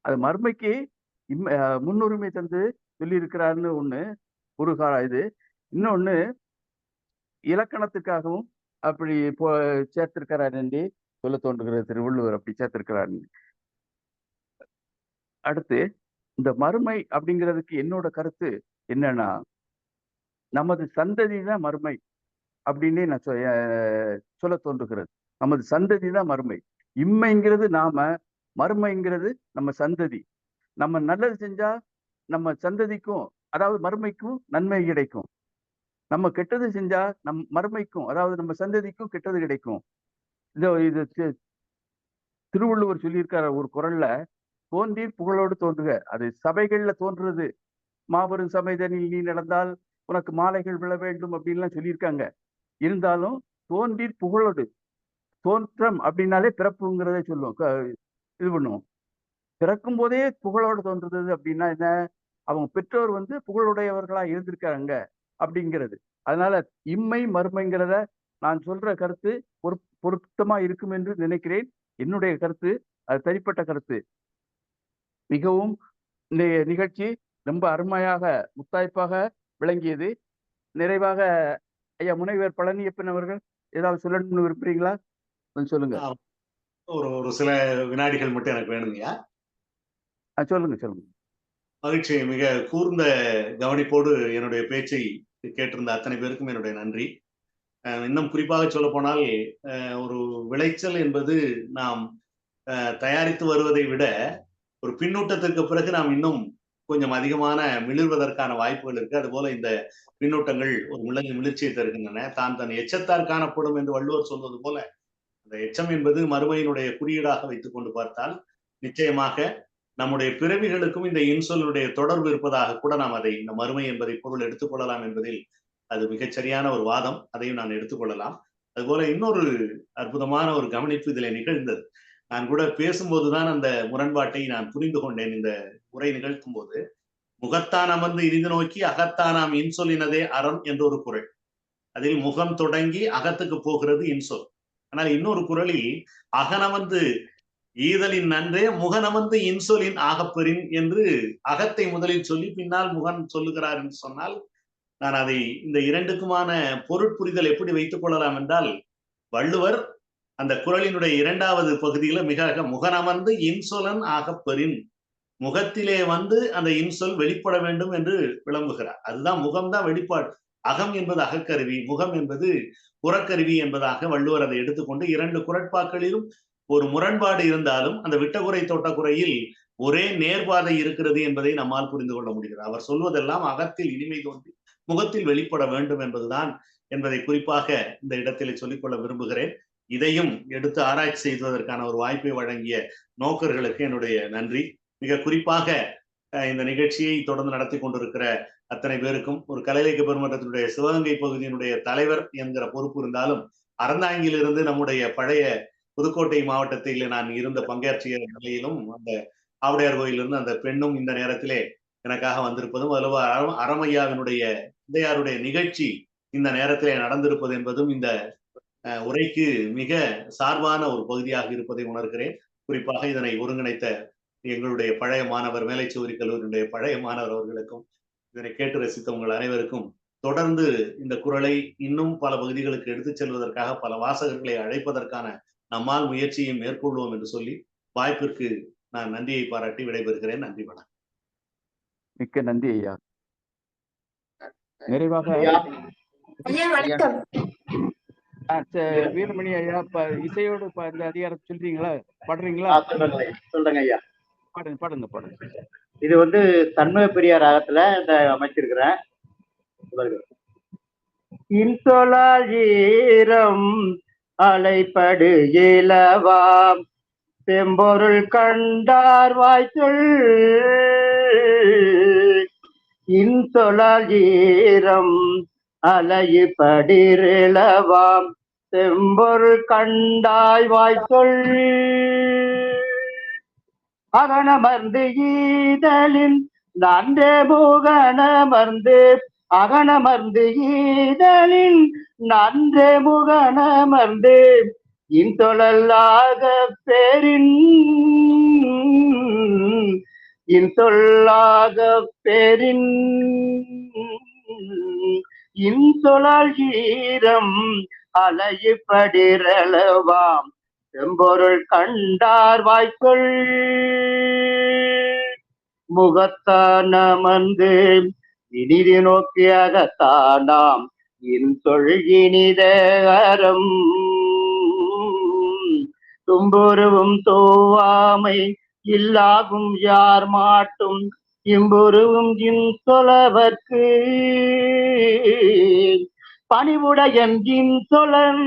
அது மறுமைக்கு முன்னுரிமை தந்து சொல்லியிருக்கிறாருன்னு ஒண்ணு ஒரு இது. இன்னொன்னு இலக்கணத்துக்காகவும் அப்படி சேர்த்திருக்கிறார் என்று சொல்ல தோன்றுகிறது. திருவள்ளுவர் அப்படி சேர்த்திருக்கிறார். அடுத்து இந்த மறுமை அப்படிங்கிறதுக்கு என்னோட கருத்து என்னன்னா, நமது சந்ததி தான் மறுமை அப்படின்னே நான் சொல்ல தோன்றுகிறது. நமது சந்ததி தான் மறுமை. இம்மைங்கிறது நாம, மறுமைங்கிறது நம்ம சந்ததி. நம்ம நல்லது செஞ்சா நம்ம சந்ததிக்கும், அதாவது மறுமைக்கும் நன்மை கிடைக்கும். நம்ம கெட்டது செஞ்சா மறுமைக்கும், அதாவது நம்ம சந்ததிக்கும் கெட்டது கிடைக்கும். இது திருவள்ளுவர் சொல்லியிருக்கார ஒரு குறள்ல, தோன்றீர் புகழோடு தோன்றுக. அது சபைகள்ல தோன்றுறது. மாபெரும் சபைதனில் நீ நடந்தால் உனக்கு மாலைகள் விழ வேண்டும் அப்படின்லாம் சொல்லியிருக்காங்க. இருந்தாலும் தோன்றீர் புகழோடு, தோற்றம் அப்படின்னாலே பிறப்புங்கிறதே சொல்லுவோம், இது பண்ணுவோம். பிறக்கும் போதே புகழோடு தோன்றுறது அப்படின்னா என்ன, அவங்க பெற்றோர் வந்து புகழுடையவர்களா இருந்திருக்காங்க அப்படிங்கிறது. அதனால இம்மை மறுமைங்கிறத நான் சொல்ற கருத்து பொருத்தமா இருக்கும் என்று நினைக்கிறேன். என்னுடைய கருத்து, அது தனிப்பட்ட கருத்து. மிகவும் இந்த நிகழ்ச்சி ரொம்ப அருமையாக முத்தாய்ப்பாக விளங்கியது. நிறைவாக ஐயா முனைவர் பழனியப்பன் அவர்கள் ஏதாவது சொல்லணும்னு விரும்புறீங்களா? சொல்லுங்க. ஒரு சில வினாடிகள் மட்டும் எனக்கு வேணுங்கய்யா. சொல்லுங்க. மகிழ்ச்சி. மிக கூர்ந்த கவனிப்போடு என்னுடைய பேச்சை கேட்டிருந்த அத்தனை பேருக்கும் என்னுடைய நன்றி. இன்னும் குறிப்பாக சொல்ல போனால், ஒரு விளைச்சல் என்பது நாம் தயாரித்து வருவதை விட ஒரு பின்னூட்டத்திற்கு பிறகு நாம் இன்னும் கொஞ்சம் அதிகமான மிளிர்வதற்கான வாய்ப்புகள் இருக்கு. அதுபோல இந்த பின்னூட்டங்கள் ஒரு மிளிர்ச்சியை தருகின்றன. தன் எச்சத்தார் காணப்படும் என்று வள்ளுவர் சொல்வது போல, அந்த எச்சம் என்பது மறுமையினுடைய குறியீடாக வைத்துக் கொண்டு பார்த்தால் நிச்சயமாக நம்முடைய பிறவிகளுக்கும் இந்த இன்சொல்லுடைய தொடர்பு இருப்பதாக கூட நாம் அதை, இந்த மறுமை என்பதை பொருள் எடுத்துக்கொள்ளலாம் என்பதில் அது மிகச்சரியான ஒரு வாதம். அதையும் நான் எடுத்துக்கொள்ளலாம். அதுபோல இன்னொரு அற்புதமான ஒரு கவனிப்பு இதில் நிகழ்ந்தது. நான் கூட பேசும்போதுதான் அந்த முரண்பாட்டை நான் புரிந்து கொண்டேன். இந்த உரை நிகழ்த்தும் போது, முகத்தான் அமர்ந்து இனிது நோக்கி அகத்தானாம் இன்சொல்லினதே அறம் என்ற ஒரு குறள். அதில் முகம் தொடங்கி அகத்துக்கு போகிறது இன்சொல். ஆனால் இன்னொரு குறளில் அகனமர்ந்து ஈதலின் நன்றே முகனமர்ந்து இன்சொலின் ஆகப்பெறின் என்று அகத்தை முதலில் சொல்லி பின்னால் முகன் சொல்லுகிறார் என்று சொன்னால், நான் அதை இந்த இரண்டுக்குமான பொருட்புரிதல் எப்படி வைத்துக் கொள்ளலாம் என்றால், வள்ளுவர் அந்த குறளினுடைய 2வது பகுதியில மிக முகனமர்ந்து இன்சொலன் ஆகப்பெறின், முகத்திலே வந்து அந்த இன்சொல் வெளிப்பட வேண்டும் என்று விளம்புகிறார். அதுதான், முகம்தான் வெளிப்பாடு. அகம் என்பது அகக்கருவி, முகம் என்பது புறக்கருவி என்பதாக வள்ளுவர் அதை எடுத்துக்கொண்டு 2 குறட்பாக்களிலும் ஒரு முரண்பாடு இருந்தாலும் அந்த விட்டகுறை தொட்டகுறையில் ஒரே நேர்பாதை இருக்கிறது என்பதை நம்மால் புரிந்து கொள்ள முடிகிறது. அவர் சொல்வதெல்லாம் அகத்தில் இனிமை தோன்றி முகத்தில் வெளிப்பட வேண்டும் என்பதுதான் என்பதை குறிப்பாக இந்த இடத்திலே சொல்லிக்கொள்ள விரும்புகிறேன். இதையும் எடுத்து ஆராய்ச்சி செய்வதற்கான ஒரு வாய்ப்பை வழங்கிய நோக்கர்களுக்கு என்னுடைய நன்றி. மிக குறிப்பாக இந்த நிகழ்ச்சியை தொடர்ந்து நடத்தி கொண்டிருக்கிற அத்தனை பேருக்கும், ஒரு கலை இலக்கிய பெருமன்றத்தினுடைய சிவகங்கை பகுதியினுடைய தலைவர் என்கிற பொறுப்பு இருந்தாலும், அறந்தாங்கியிலிருந்து நம்முடைய பழைய புதுக்கோட்டை மாவட்டத்தில் நான் இருந்த பங்கேற்றிய நிலையிலும் அந்த ஆவுடையார் கோயிலிருந்து அந்த பெண்ணும் இந்த நேரத்திலே எனக்காக வந்திருப்பதும் அதுல அரமையாவினுடைய தந்தையாருடைய நிகழ்ச்சி இந்த நேரத்திலே நடந்திருப்பது என்பதும் இந்த உரைக்கு மிக சார்பான ஒரு பகுதியாக இருப்பதை உணர்கிறேன். குறிப்பாக இதனை ஒருங்கிணைத்த எங்களுடைய பழைய மாணவர் மேலைச்சூரி கல்லூரியுடைய பழைய மாணவர் அவர்களுக்கும் இதனை கேட்டு ரசித்த உங்கள் அனைவருக்கும் தொடர்ந்து இந்த குரலை இன்னும் பல பகுதிகளுக்கு எடுத்துச் செல்வதற்காக பல வாசகர்களை அழைப்பதற்கான நம்மால் முயற்சியை மேற்கொள்வோம் என்று சொல்லி வாய்ப்பிற்கு நான் நன்றியை பாராட்டி விடைபெறுகிறேன். நன்றி, வணக்கம். மிக்க நன்றி ஐயா. நிறைவாக வீரமணி ஐயா, இசையோடு இந்த அதிகாரத்தை சொல்றீங்களா, பாடுறீங்களா? சொல்றேங்க ஐயா. பாடுங்க. இது வந்து சண்முக பெரியார் ராகத்துல இந்த அமைச்சிருக்கிறேன். இன்சொலாஜீரம் அலைப்படு இலவாம் செம்பொருள் கண்டார் வாய்ச்சொல் இன்சொலாஜீரம் அலைப்படிரளவாம் செம்பொருள் கண்டாய் வாய்ச்சொல் அகனமர்ந்து ஈதலின் நன்றே முகனமர்ந்து அகனமர்ந்து ஈதலின் நன்றே முகனமர்ந்து இன்சொல்லாக பேரின் இன்சொல்லாக பேரின் இன்சொலால் ஈரம் அலைப்படிரளவாம் செம்பொருள் கண்டார் வாய்ச்சொல் முகத்தானமர்ந்து இனிது நோக்கியகத்தானாம் இன்சொல் இனிதரம் தும்புருவும் தோவாமை இல்லாகும் யார் மாட்டும் இம்புருவும் இன்சொலவர்க்கு பணிவுடையன் இன்சொலன்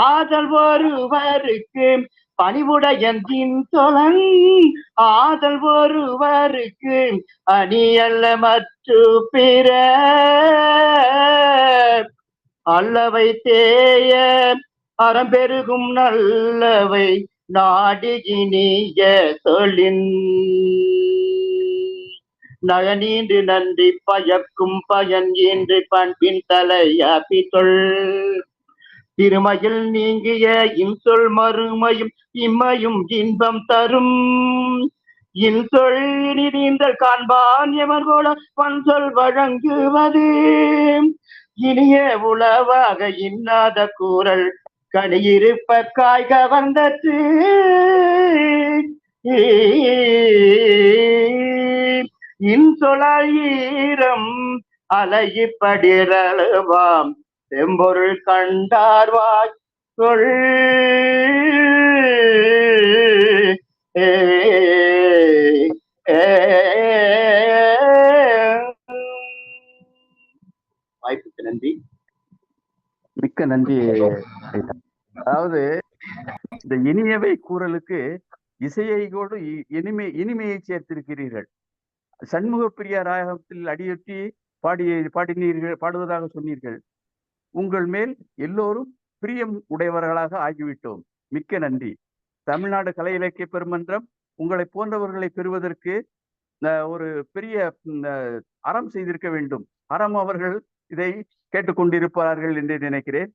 ஆதல் ஒருவருக்கு பணிவுடையன் இன்சொலன் ஆதல் ஒருவருக்கு அணியல்ல மற்ற பிற அல்லவை தேய அறம்பெருகும் நல்லவை நாடிகினிய சொல்லின் நயனீன்று நன்றி பயக்கும் பயன் என்று பண்பின் தலையாப்பி சொல் திருமையில் நீங்கிய இன்சொல் மறுமையும் இம்மையும் இன்பம் தரும் இன்சொல் நீந்தல் காண்பான் எவர் போல பன்சொல் வழங்குவது இனிய உளவாக இன்னாத கூறல் கனியிருப்ப காய் கவர்ந்தது இன்சொலாயிரம் அலைப்படிரளவாம் செம்பொருள் கண்டார்வாய் சொல் வாய்ப்புக்கு நன்றி. மிக்க நன்றி. அதாவது இந்த இனியவை கூறலுக்கு இசையோடு இனிமையை சேர்த்திருக்கிறீர்கள். சண்முக பிரியா ராகத்தில் அடியொட்டி பாடுவதாக சொன்னீர்கள். உங்கள் மேல் எல்லோரும் பிரியம் உடையவர்களாக ஆகிவிட்டோம். மிக்க நன்றி. தமிழ்நாடு கலை இலக்கிய பெருமன்றம் உங்களை போன்றவர்களை பெறுவதற்கு ஒரு பெரிய அறம் செய்திருக்க வேண்டும். அறம் அவர்கள் இதை கேட்டுக்கொண்டிருப்பார்கள் என்று நினைக்கிறேன்.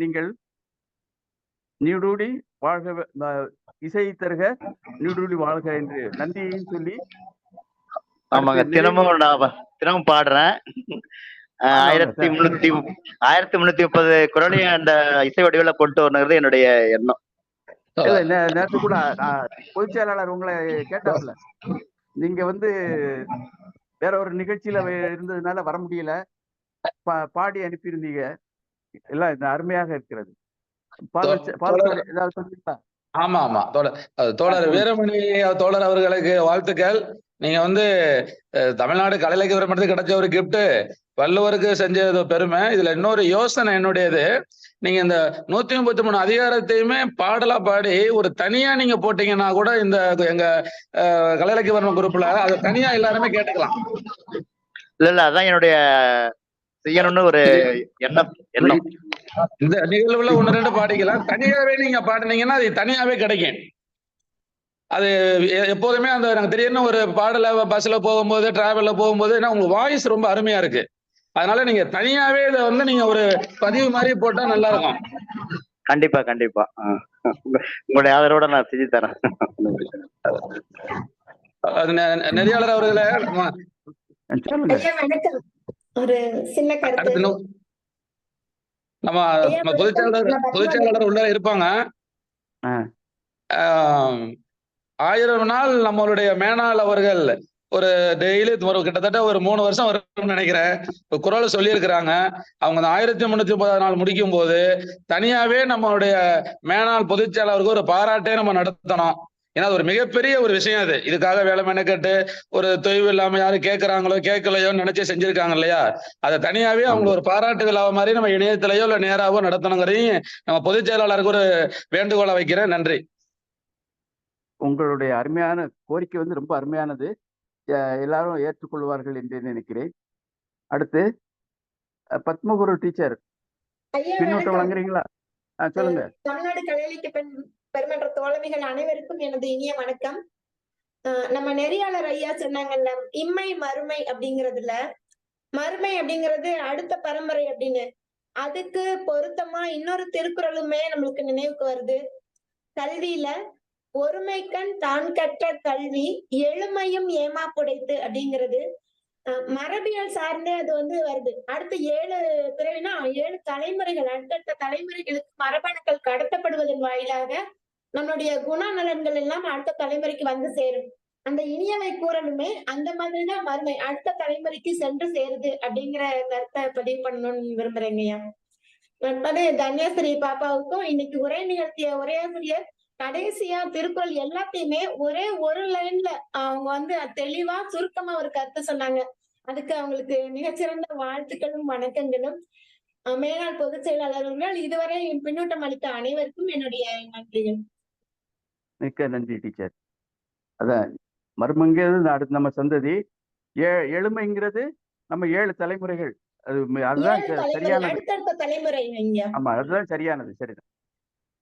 நீங்கள் நீடூடி வாழ்க, இசை தருக, நீடூடி வாழ்க என்று நன்றியையும் சொல்லி ஆமாங்க, தினமும் பாடுறேன். 1330 குரலையும் அந்த இசை வடிவில கொண்டு வரணுங்கிறது என்னுடைய எண்ணம். நேற்று கூட பொதுச் செயலாளர் உங்களை கேட்டாப்ல, நீங்க வேற ஒரு நிகழ்ச்சியில இருந்ததுனால வர முடியல, பாடி அனுப்பியிருந்தீங்க. எல்லாம் அருமையாக இருக்கிறது. ஆமா ஆமா தோழர் வீரமணி தோழர் அவர்களுக்கு வாழ்த்துக்கள். நீங்க தமிழ்நாடு கலை இலக்கிய பெருமன்றத்துக்கு கிடைச்ச ஒரு கிஃப்ட், வள்ளுவருக்கு செஞ்சது பெருமை. இதுல இன்னொரு யோசனை என்னுடையது, நீங்க இந்த 133 அதிகாரத்தையுமே பாடலா பாடி ஒரு தனியா நீங்க போட்டீங்கன்னா கூட இந்த எங்க கலை இலக்கிய பெருமன்ற குரூப்ல அதை தனியா எல்லாருமே கேட்டுக்கலாம். இல்ல அதான் என்னுடைய செய்யணும்னு ஒரு எண்ணம். இந்த நிகழ்வுல 1-2 பாடிக்கலாம். தனியாவே நீங்க பாடுனீங்கன்னா அது தனியாவே கிடைக்கும். அது எப்போதுமே அந்த எனக்கு திடீர்னு ஒரு பாடல பஸ்ல போகும்போது டிராவல்ல போகும்போது உங்க வாய்ஸ் ரொம்ப அருமையா இருக்கு. அதனால நீங்க தனியாவே இதை வந்து நீங்க ஒரு பதிவு மாதிரி போட்டா நல்லா இருக்கும். கண்டிப்பா கண்டிப்பா உங்களுடைய ஆதரவோட நான் செஞ்சு தரேன். நெறியாளர் அவர்களே வணக்கம். ஒரு சின்ன கருத்து. நம்ம பொதுச்செயலாளர் உள்ள இருப்பாங்க. 1000 நாள் நம்மளுடைய மேனாள் அவர்கள் ஒரு டெய்லி ஒரு கிட்டத்தட்ட ஒரு 3 வருஷம் வரும்னு நினைக்கிறேன். குரல் சொல்லியிருக்கிறாங்க. அவங்க அந்த 1330 நாள் முடிக்கும் போது தனியாவே நம்மளுடைய மேனாள் பொதுச்செயலாளருக்கு ஒரு பாராட்டே நம்ம நடத்தணும். ஏன்னா அது ஒரு மிகப்பெரிய ஒரு விஷயம். அது இதுக்காக வேலை மெனக்கட்டு ஒரு தொய்வு இல்லாம யாரும் கேட்கறாங்களோ கேட்கலையோன்னு நினைச்சு செஞ்சிருக்காங்க இல்லையா? அதை தனியாவே அவங்க ஒரு பாராட்டு விழா மாதிரி நம்ம இணையத்திலேயோ இல்ல நேராவோ நடத்தணுங்கிறதையும் நம்ம பொதுச் செயலாளருக்கு ஒரு வேண்டுகோளை வைக்கிறேன். நன்றி. உங்களுடைய அருமையான கோரிக்கை வந்து ரொம்ப அருமையானது. எல்லாரும் ஏற்றுக்கொள்வார்கள் என்று நினைக்கிறேன். அடுத்து பத்மகுரு டீச்சர் பின்னூட்டம் வழங்குறீங்களா? சொல்லுங்க. தமிழ்நாடு கலை இலக்கிய பெருமன்ற தோழமைகள் அனைவருக்கும் எனது இனிய வணக்கம். நம்ம நெறியாளர் ஐயா சொன்னாங்கல்ல, இம்மை மறுமை அப்படிங்கறதுல மறுமை அப்படிங்கிறது அடுத்த பரம்பரை அப்படின்னு, அதுக்கு பொருத்தமா இன்னொரு திருக்குறளுமே நம்மளுக்கு நினைவுக்கு வருது. கல்வியில ஒருமைக்கண் தான் கற்ற கல்வி எழுமையும் ஏமா புடைத்து அப்படிங்கிறது மரபியல் சார்ந்தே அது வந்து வருது. அடுத்த 7 பிறவினா 7 தலைமுறைகள், அடுத்தடுத்த தலைமுறைகளுக்கு மரபணுக்கள் கடத்தப்படுவதன் வாயிலாக நம்மளுடைய குணநலன்கள் எல்லாம் அடுத்த தலைமுறைக்கு வந்து சேரும். அந்த இனியவை கூறலுமே அந்த மாதிரிதான் மறுமை அடுத்த தலைமுறைக்கு சென்று சேருது அப்படிங்கிற கருத்தை பதிவு பண்ணணும்னு விரும்புறேங்கய்யா. தன்யஸ்ரீ பாப்பாவுக்கும் இன்னைக்கு உரை நிகழ்த்திய உரையாசிரியர் கடைசியா திருக்குறள் எல்லாத்தையுமே ஒரே ஒரு லைன்ல அவங்க வந்து தெளிவா சுருக்கமா ஒரு கருத்து சொன்னாங்க. அதுக்கு அவங்களுக்கு மிகச்சிறந்த வாழ்த்துக்களும் வணக்கங்களும். மேலாள் பொதுச் செயலாளர்கள் இதுவரை பின்னூட்டம் அளித்த அனைவருக்கும் என்னுடைய நன்றிகள். மிக்க நன்றி டீச்சர். அதான் மர்மங்கிறது அடுத்து நம்ம சந்ததி, எழுமைங்கிறது நம்ம 7 தலைமுறைகள். அதுதான் சரியானது. அடுத்தடுத்த தலைமுறை. ஆமா, அதுதான் சரியானது. சரிதான்.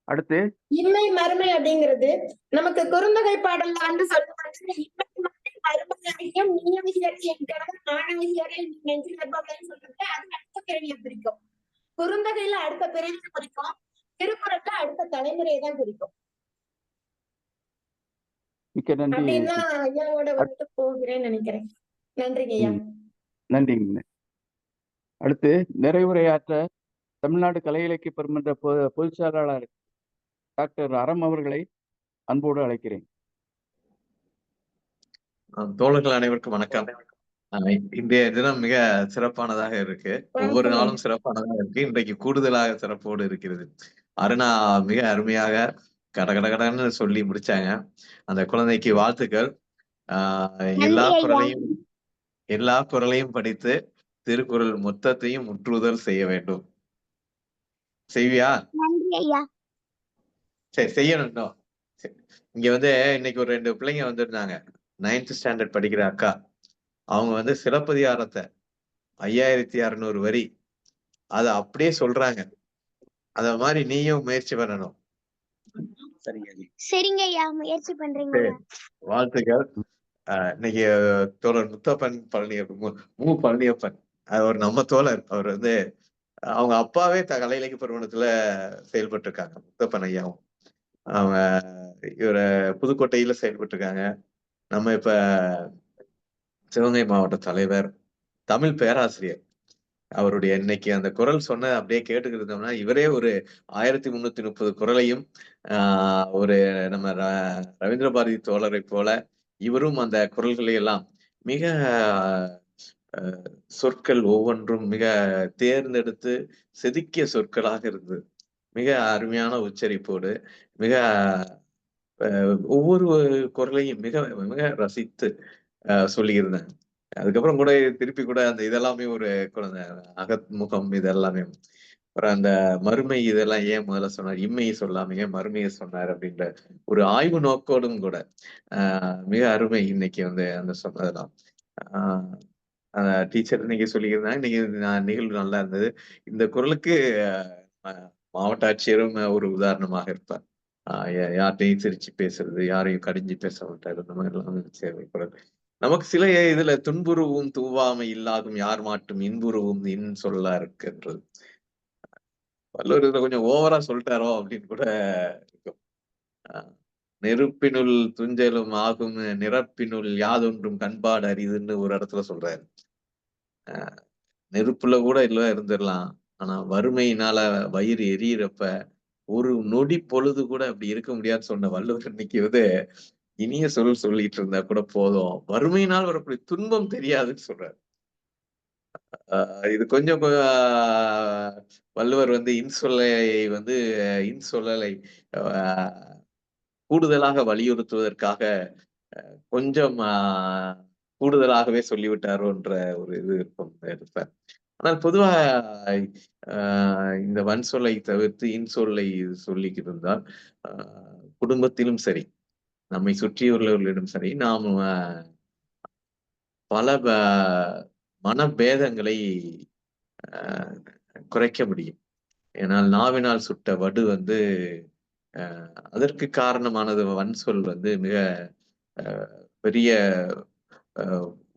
அடுத்து இம்மை மறுமை அப்படிங்கிறது நமக்கு குறுந்தொகை பாடல்ல வந்து சொல்லுவாங்க, மறுமையும் சொல்றது அது அடுத்த பிறவியை குறிக்கும். குறுந்தொகையில அடுத்த பிறவியை குறிக்கும், திருக்குறள்ல அடுத்த தலைமுறையை தான் குறிக்கும். அப்படின்னா ஐயாவோட வந்து போகிறேன்னு நினைக்கிறேன். நன்றிங்க ஐயா. நன்றிங்க. அடுத்து நிறைவுரையாற்ற தமிழ்நாடு கலை இலக்கிய பெருமன்ற பொதுச் செயலாளர் டாக்டர் அறம் அவர்களை அன்போடு அழைக்கிறேன். தோழர்கள் அனைவருக்கும் வணக்கம். இன்றைய தினம் மிக சிறப்பானதாக இருக்கு. ஒவ்வொரு நாளும் சிறப்பானதாக இருக்கு. இன்றைக்கு கூடுதலாக சிறப்போடு இருக்கிறது. அருணா மிக அருமையாக கடகடன்னு சொல்லி முடிச்சாங்க. அந்த குழந்தைக்கு வாழ்த்துக்கள். எல்லா குறளையும் படித்து திருக்குறள் மொத்தத்தையும் முற்றுதல் செய்ய வேண்டும். செய்வியா? சரி, செய்யணும். இங்க வந்து இன்னைக்கு ஒரு 2 பிள்ளைங்க வந்திருந்தாங்க. 9th ஸ்டாண்டர்ட் படிக்கிற அக்கா. அவங்க வந்து சிலப்பதிகாரத்தை 5600 வரி அத அப்படியே சொல்றாங்க. அத மாதிரி நீயும் முயற்சி பண்ணணும். சரிங்க ஐயா, முயற்சி பண்றீங்க. வாழ்த்துக்கள். இன்னைக்கு தோழர் முத்தப்பன் பழனியப்பன் அவர் நம்ம தோழர். அவர் வந்து அவங்க அப்பாவே கலை இலக்கிய பெருமன்றத்துல செயல்பட்டு இருக்காங்க. முத்தப்பன் ஐயாவும் அவங்க இவர புதுக்கோட்டையில செயல்பட்டு இருக்காங்க. நம்ம இப்ப சிவகங்கை மாவட்ட தலைவர், தமிழ் பேராசிரியர். அவருடைய இன்னைக்கு அந்த குரல் சொன்ன அப்படியே கேட்டுக்கிட்டு இருந்தோம்னா இவரே ஒரு 1330 குரலையும் ஒரு நம்ம ரவீந்திர பாரதி தோழரை போல இவரும் அந்த குரல்களை எல்லாம் மிக சொற்கள் ஒவ்வொன்றும் மிக தேர்ந்தெடுத்து செதுக்கிய சொற்களாக இருந்தது. மிக அருமையான உச்சரிப்போடு மிக ஒவ்வொரு குரலையும் மிக மிக ரசித்து சொல்லியிருந்தேன். அதுக்கப்புறம் கூட திருப்பி கூட அந்த இதெல்லாமே ஒரு அகமுகம் இதெல்லாமே அப்புறம் அந்த மறுமை இதெல்லாம் ஏன் முதல்ல சொன்னார், இம்மையை சொல்லாம ஏன் மறுமையை சொன்னார் அப்படின்ற ஒரு ஆய்வு நோக்கோடும் கூட மிக அருமை. இன்னைக்கு வந்து அந்த சொன்னதெல்லாம் டீச்சர் இன்னைக்கு சொல்லியிருந்தாங்க. இன்னைக்கு நிகழ்வு நல்லா இருந்தது. இந்த குரலுக்கு மாவட்ட ஆட்சியரும் ஒரு உதாரணமாக இருப்பார். யார்கிட்டையும் சிரிச்சு பேசுறது, யாரையும் கடிஞ்சு பேச மாட்டாரு. இந்த மாதிரி எல்லாம் செயல்படுறது. நமக்கு சில இதுல துன்புருவும் தூவாமை இல்லாதும் யார் மாட்டும் இன்புருவும் இன் சொல்லா இருக்குன்றது. வள்ளுவர் இதுல கொஞ்சம் ஓவரா சொல்லிட்டாரோ அப்படின்னு கூட இருக்கும். நெருப்பினுள் துஞ்சலும் ஆகும் நிரப்பினுள் யாதொன்றும் கண்பாடு அரிதுன்னு ஒரு இடத்துல சொல்றாரு. நெருப்புல கூட இல்ல இருந்துடலாம். ஆனா வறுமையினால வயிறு எரியறப்ப ஒரு நொடி பொழுது கூட அப்படி இருக்க முடியாதுன்னு சொன்ன வள்ளுவர் இன்னைக்கு இனிய சொல் சொல்லிட்டு இருந்தா கூட போதும். வறுமையினால் வரக்கூடிய துன்பம் தெரியாதுன்னு சொல்றாரு. இது கொஞ்சம் வள்ளுவர் இன்சொல்லை இன்சொல்லலை கூடுதலாக வலியுறுத்துவதற்காக கொஞ்சம் கூடுதலாகவே சொல்லிவிட்டாரோன்ற ஒரு இது இருக்கும் இருப்பார். ஆனால் பொதுவாக இந்த வன்சொல்லை தவிர்த்து இன்சொல்லை சொல்லிக்கிட்டு இருந்தால் குடும்பத்திலும் சரி, நம்மை சுற்றியுள்ளவர்களிடம் சரி, நாம் பல மனபேதங்களை குறைக்க முடியும். ஏனால் நாவினால் சுட்ட வடு அதற்கு காரணமானது வன்சொல் மிக பெரிய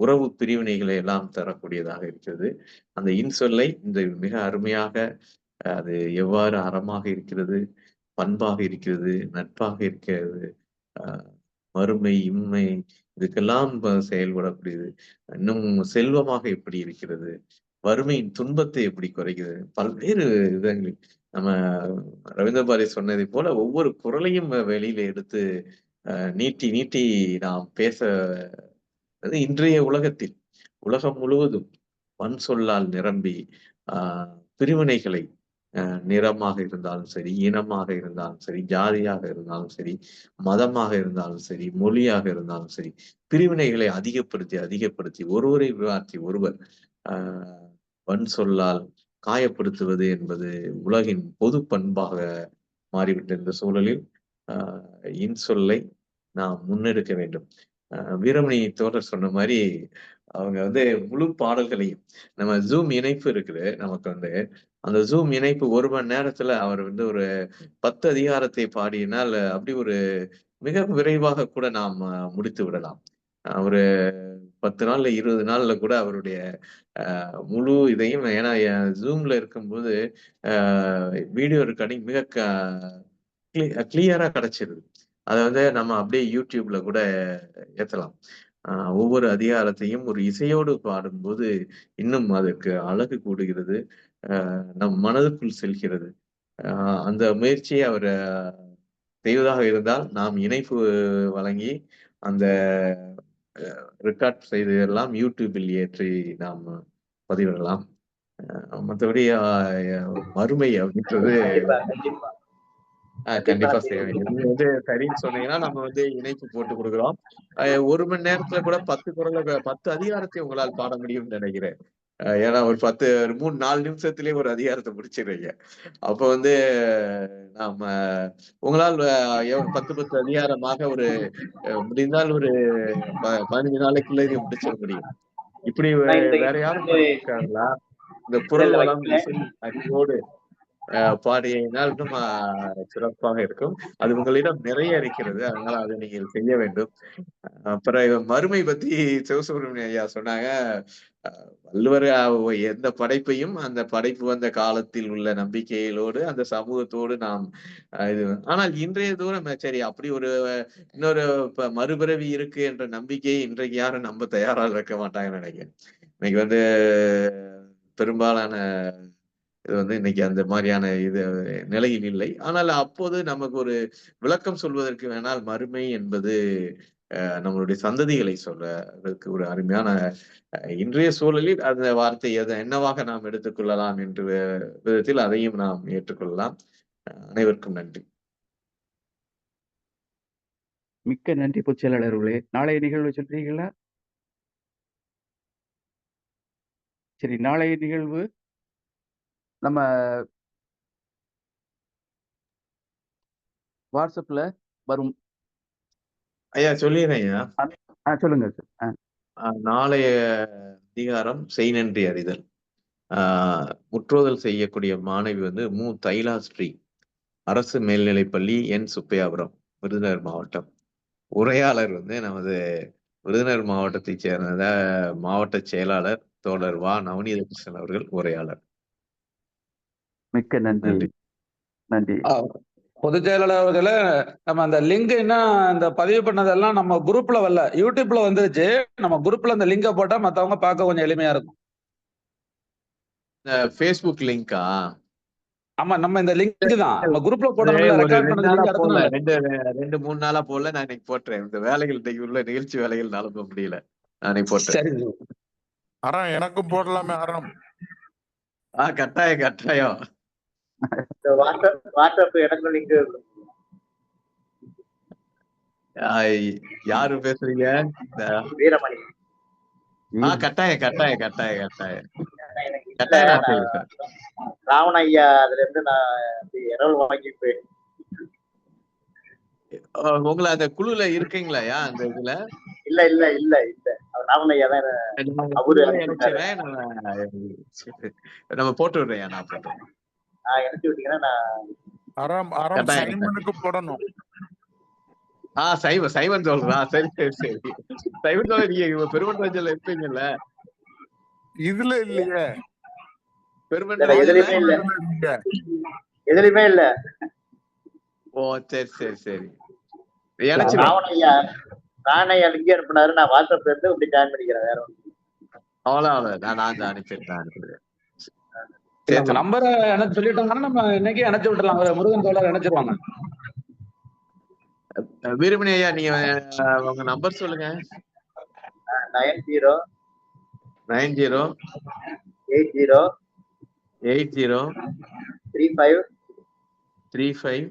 உறவு பிரிவினைகளை எல்லாம் தரக்கூடியதாக இருக்கிறது. அந்த இன்சொல்லை மிக அருமையாக அது எவ்வாறு அறமாக இருக்கிறது, பண்பாக இருக்கிறது, நட்பாக இருக்கிறது, மறுமை இம்மை இதுக்கெல்லாம் செயல்படக்கூடியது. இன்னும் செல்வமாக எப்படி இருக்கிறது, வறுமையின் துன்பத்தை எப்படி குறைக்கிறது, பல்வேறு விதங்களில் நம்ம ரவீந்திர பாரதி சொன்னதை போல ஒவ்வொரு குரலையும் வெளியில எடுத்து நீட்டி நீட்டி நாம் பேச இன்றைய உலகத்தில் உலகம் முழுவதும் வன் சொல்லால் நிரம்பி பிரிவினைகளை நிறமாக இருந்தாலும் சரி, இனமாக இருந்தாலும் சரி, ஜாதியாக இருந்தாலும் சரி, மதமாக இருந்தாலும் சரி, மொழியாக இருந்தாலும் சரி, பிரிவினைகளை அதிகப்படுத்தி ஒருவரை விவாத்தி ஒருவர் வன் சொல்லால் காயப்படுத்துவது என்பது உலகின் பொது பண்பாக மாறிவிட்ட இந்த சூழலில் இன்சொல்லை நாம் முன்னெடுக்க வேண்டும். வீரமணி தோழர் சொன்ன மாதிரி அவங்க முழு பாடல்களையும் நம்ம ஜூம் இணைப்பு இருக்குது நமக்கு அந்த ஜூம் இணைப்பு 1 மணி நேரத்துல அவர் ஒரு 10 அதிகாரத்தை பாடினால் அப்படி ஒரு மிக விரைவாக கூட நாம் முடித்து விடலாம். ஒரு 10 நாள்ல 20 நாள்ல கூட அவருடைய முழு இதையும், ஏன்னா ஜூம்ல இருக்கும்போது வீடியோ ரெக்கார்டிங் மிக கிளியரா கிடைச்சிருது. அதை நம்ம அப்படியே யூடியூப்ல கூட ஏத்தலாம். ஒவ்வொரு அதிகாரத்தையும் ஒரு இசையோடு பாடும்போது இன்னும் அதற்கு அழகு கூடுகிறது, நம் மனதுக்குள் செல்கிறது. அந்த முயற்சியை அவர் செய்வதாக இருந்தால் நாம் இணைப்பு வழங்கி அந்த ரெக்கார்ட் செய்து எல்லாம் யூடியூபில் ஏற்றி நாம் பதிவிடலாம். மற்றபடி மறுமை அப்படின்றது கண்டிப்பா செய்வேன். நீங்க சரின்னு சொன்னீங்கன்னா நம்ம இணைப்பு போட்டு கொடுக்குறோம். 1 மணி நேரத்துல கூட 10 குறள 10 அதிகாரத்தை உங்களால் பாட முடியும்னு நினைக்கிறேன். ஏன்னா ஒரு 3-4 நிமிஷத்திலேயே ஒரு அதிகாரத்தை முடிச்சிடுறீங்க. அப்ப நாம உங்களால் 10 அதிகாரமாக ஒரு முடிந்தால் ஒரு 15 நாளைக்குள்ள இதை முடிச்சிட முடியும். இப்படி வேற யாரும் பண்ணிருக்காங்களா? இந்த குரல் வளம் இசை அறிவோடு பாடியினால் இன்னும் சிறப்பாக இருக்கும். அது உங்களிடம் நிறைய இருக்கிறது, அதனால அதை நீங்கள் செய்ய வேண்டும். அப்புறம் மறுமை பத்தி சிவசுப்ரமணியம் ஐயா சொன்னாங்க. வள்ளுவர் எந்த படைப்பையும் அந்த படைப்பு வந்த காலத்தில் உள்ள நம்பிக்கைகளோடு அந்த சமூகத்தோடு நாம் இது, ஆனால் இன்றைய தூரம் சரி அப்படி ஒரு இன்னொரு மறுபிறவி இருக்கு என்ற நம்பிக்கையை இன்றைக்கு யாரும் நம்ப தயாராக இருக்க மாட்டாங்கன்னு நினைக்கிறேன். இன்னைக்கு பெரும்பாலான இது இன்னைக்கு அந்த மாதிரியான இது நிலையில் இல்லை. ஆனால் அப்போது நமக்கு ஒரு விளக்கம் சொல்வதற்கு வேணால் மறுமை என்பது நம்மளுடைய சந்ததிகளை சொல்றதுக்கு ஒரு அருமையான இன்றைய சூழலில் அந்த வார்த்தை என்னவாக நாம் எடுத்துக்கொள்ளலாம் என்ற விதத்தில் அதையும் நாம் ஏற்றுக்கொள்ளலாம். அனைவருக்கும் நன்றி. மிக்க நன்றி பொதுச்செயலாளர்களே. நாளைய நிகழ்வு சொல்றீங்களா? சரி, நாளைய நிகழ்வு நம்ம வாட்ஸ்அப்ல வரும். ஐயா சொல்லிடுறேன் ஐயா. சொல்லுங்க சார். நாளைய அதிகாரம் செய் நன்றி அறிதல். முற்றோதல் செய்யக்கூடிய மாணவி வந்து மு தைலாஸ்ரீ, அரசு மேல்நிலைப்பள்ளி என் சுப்பையாபுரம், விருதுநகர் மாவட்டம். உரையாளர் வந்து நமது விருதுநகர் மாவட்டத்தைச் சேர்ந்த மாவட்ட செயலாளர் தோழர் வா நவநீத கிருஷ்ணன் அவர்கள் உரையாளர். மிக்க நன்றி. நன்றி. நன்றி. பொதுச் செயலாளர் அவர்களே, நம்ம அந்த லிங்க் என்ன இந்த பதிவு பண்ணதெல்லாம் நம்ம குரூப்ல வரல, யூடியூப்ல வந்துருச்சு. நம்ம குரூப்ல அந்த லிங்கை போட்டா மத்தவங்க பார்க்க கொஞ்சம் எளிமையா இருக்கும். ஃபேஸ்புக் லிங்கா? ஆமா, நம்ம இந்த லிங்க் தான் நம்ம குரூப்ல போடணும்ல, ஒரு ரெக்கார்ட் 2 பண்ணது நாளா லிங்க் அடுத்த போடல. நாள். 2-3 நாளா போடல. நான் இன்னைக்கு போட்டுறேன். இந்த வேலைகள் இன்னைக்கு உள்ள நிகழ்ச்சி வேலைகள் நடக்க முடியல. நான் இன்னைக்கு போட்டேன். சரி. அறம் எனக்கும் போடலாமே அறம். கட்டாயம் கட்டாயம். வாட்ஸ்அப் எனக்கு லிங்க் யாரு பேசுறீங்க? வீரமணி. கட்டாயம் கட்டாயம் கட்டாயம் கட்டாயம் எனக்கு கட்டாயம் நான் செய்வேன். ராவண ஐயா அதுல இருந்து நான் இரவல் வாங்கி உங்களை அந்த குழுல இருக்கீங்களாயா அந்த இதுல? இல்ல இல்ல இல்ல இல்ல அவர் ராவண ஐயா தான் அவரு இணைச்சிடுறேன். நம்ம போட்டு விடுறேன். நான் போட்டுறேன். இணைச்சு விட்டீங்கன்னா நான் அறம் அறம் சைமனுக்கு போடணும். சைவன் சொல்றா. சரி சரி சரி. சைவன் சொல்ல நீங்க பெருமன்றாஜ்ல இருப்பீங்கல்ல? இதுல இல்லையே. எதுலையுமே இல்ல. எதுலையுமே இல்ல. ஓ சரி சரி சரி. ராவணையா ராணையா லிங்க் அனுப்பினாரு. நான் வாட்ஸ்அப்ல இருந்து இப்படி ஜாயின் பண்ணிக்கிறேன். வேற அவ்வளவு நான் அனுப்பிடுறேன். நம்பரை எனக்கு சொல்லிட்டோம்னா நம்ம இன்னைக்கு இணைச்சு விட்டுலாம். முருகன் தோழர் இணைச்சிருவாங்க. வீரமணி ஐயா நீங்க உங்க நம்பர் சொல்லுங்க. 90 80 80 80 35 35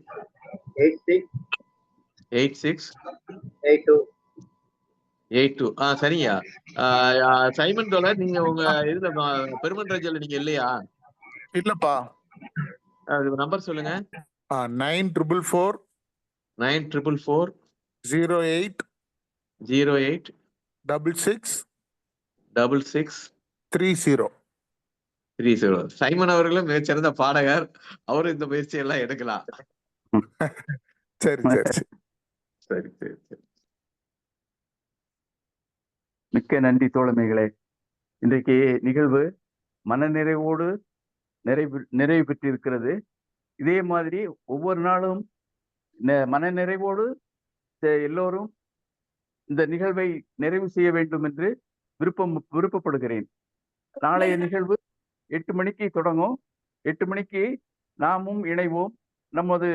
86 86 82 82. சரியா. சைமன் தோழர் நீங்க உங்க இதுல பெருமன்றாஜ்ல நீங்க இல்லையா? இல்லப்பா. நம்பர் சொல்லுங்க. 9444 9444 08 08 66 66 30. சைமன் அவர்களும் மிகச்சிறந்த பாடகர். அவரும் இந்த முயற்சி எல்லாம் எடுக்கலாம். சரி சரி சரி சரி சரி. மிக்க நன்றி தோழமைகளே. இன்றைக்கு நிகழ்வு மனநிறைவோடு நிறைவு பெற்றிருக்கிறது. இதே மாதிரி ஒவ்வொரு நாளும் மனநிறைவோடு எல்லோரும் இந்த நிகழ்வை நிறைவு செய்ய வேண்டும் என்று விருப்பப்படுகிறேன். நாளைய நிகழ்வு 8 மணிக்கு தொடங்கும். 8 மணிக்கு நாமும் இணைவோம். நமது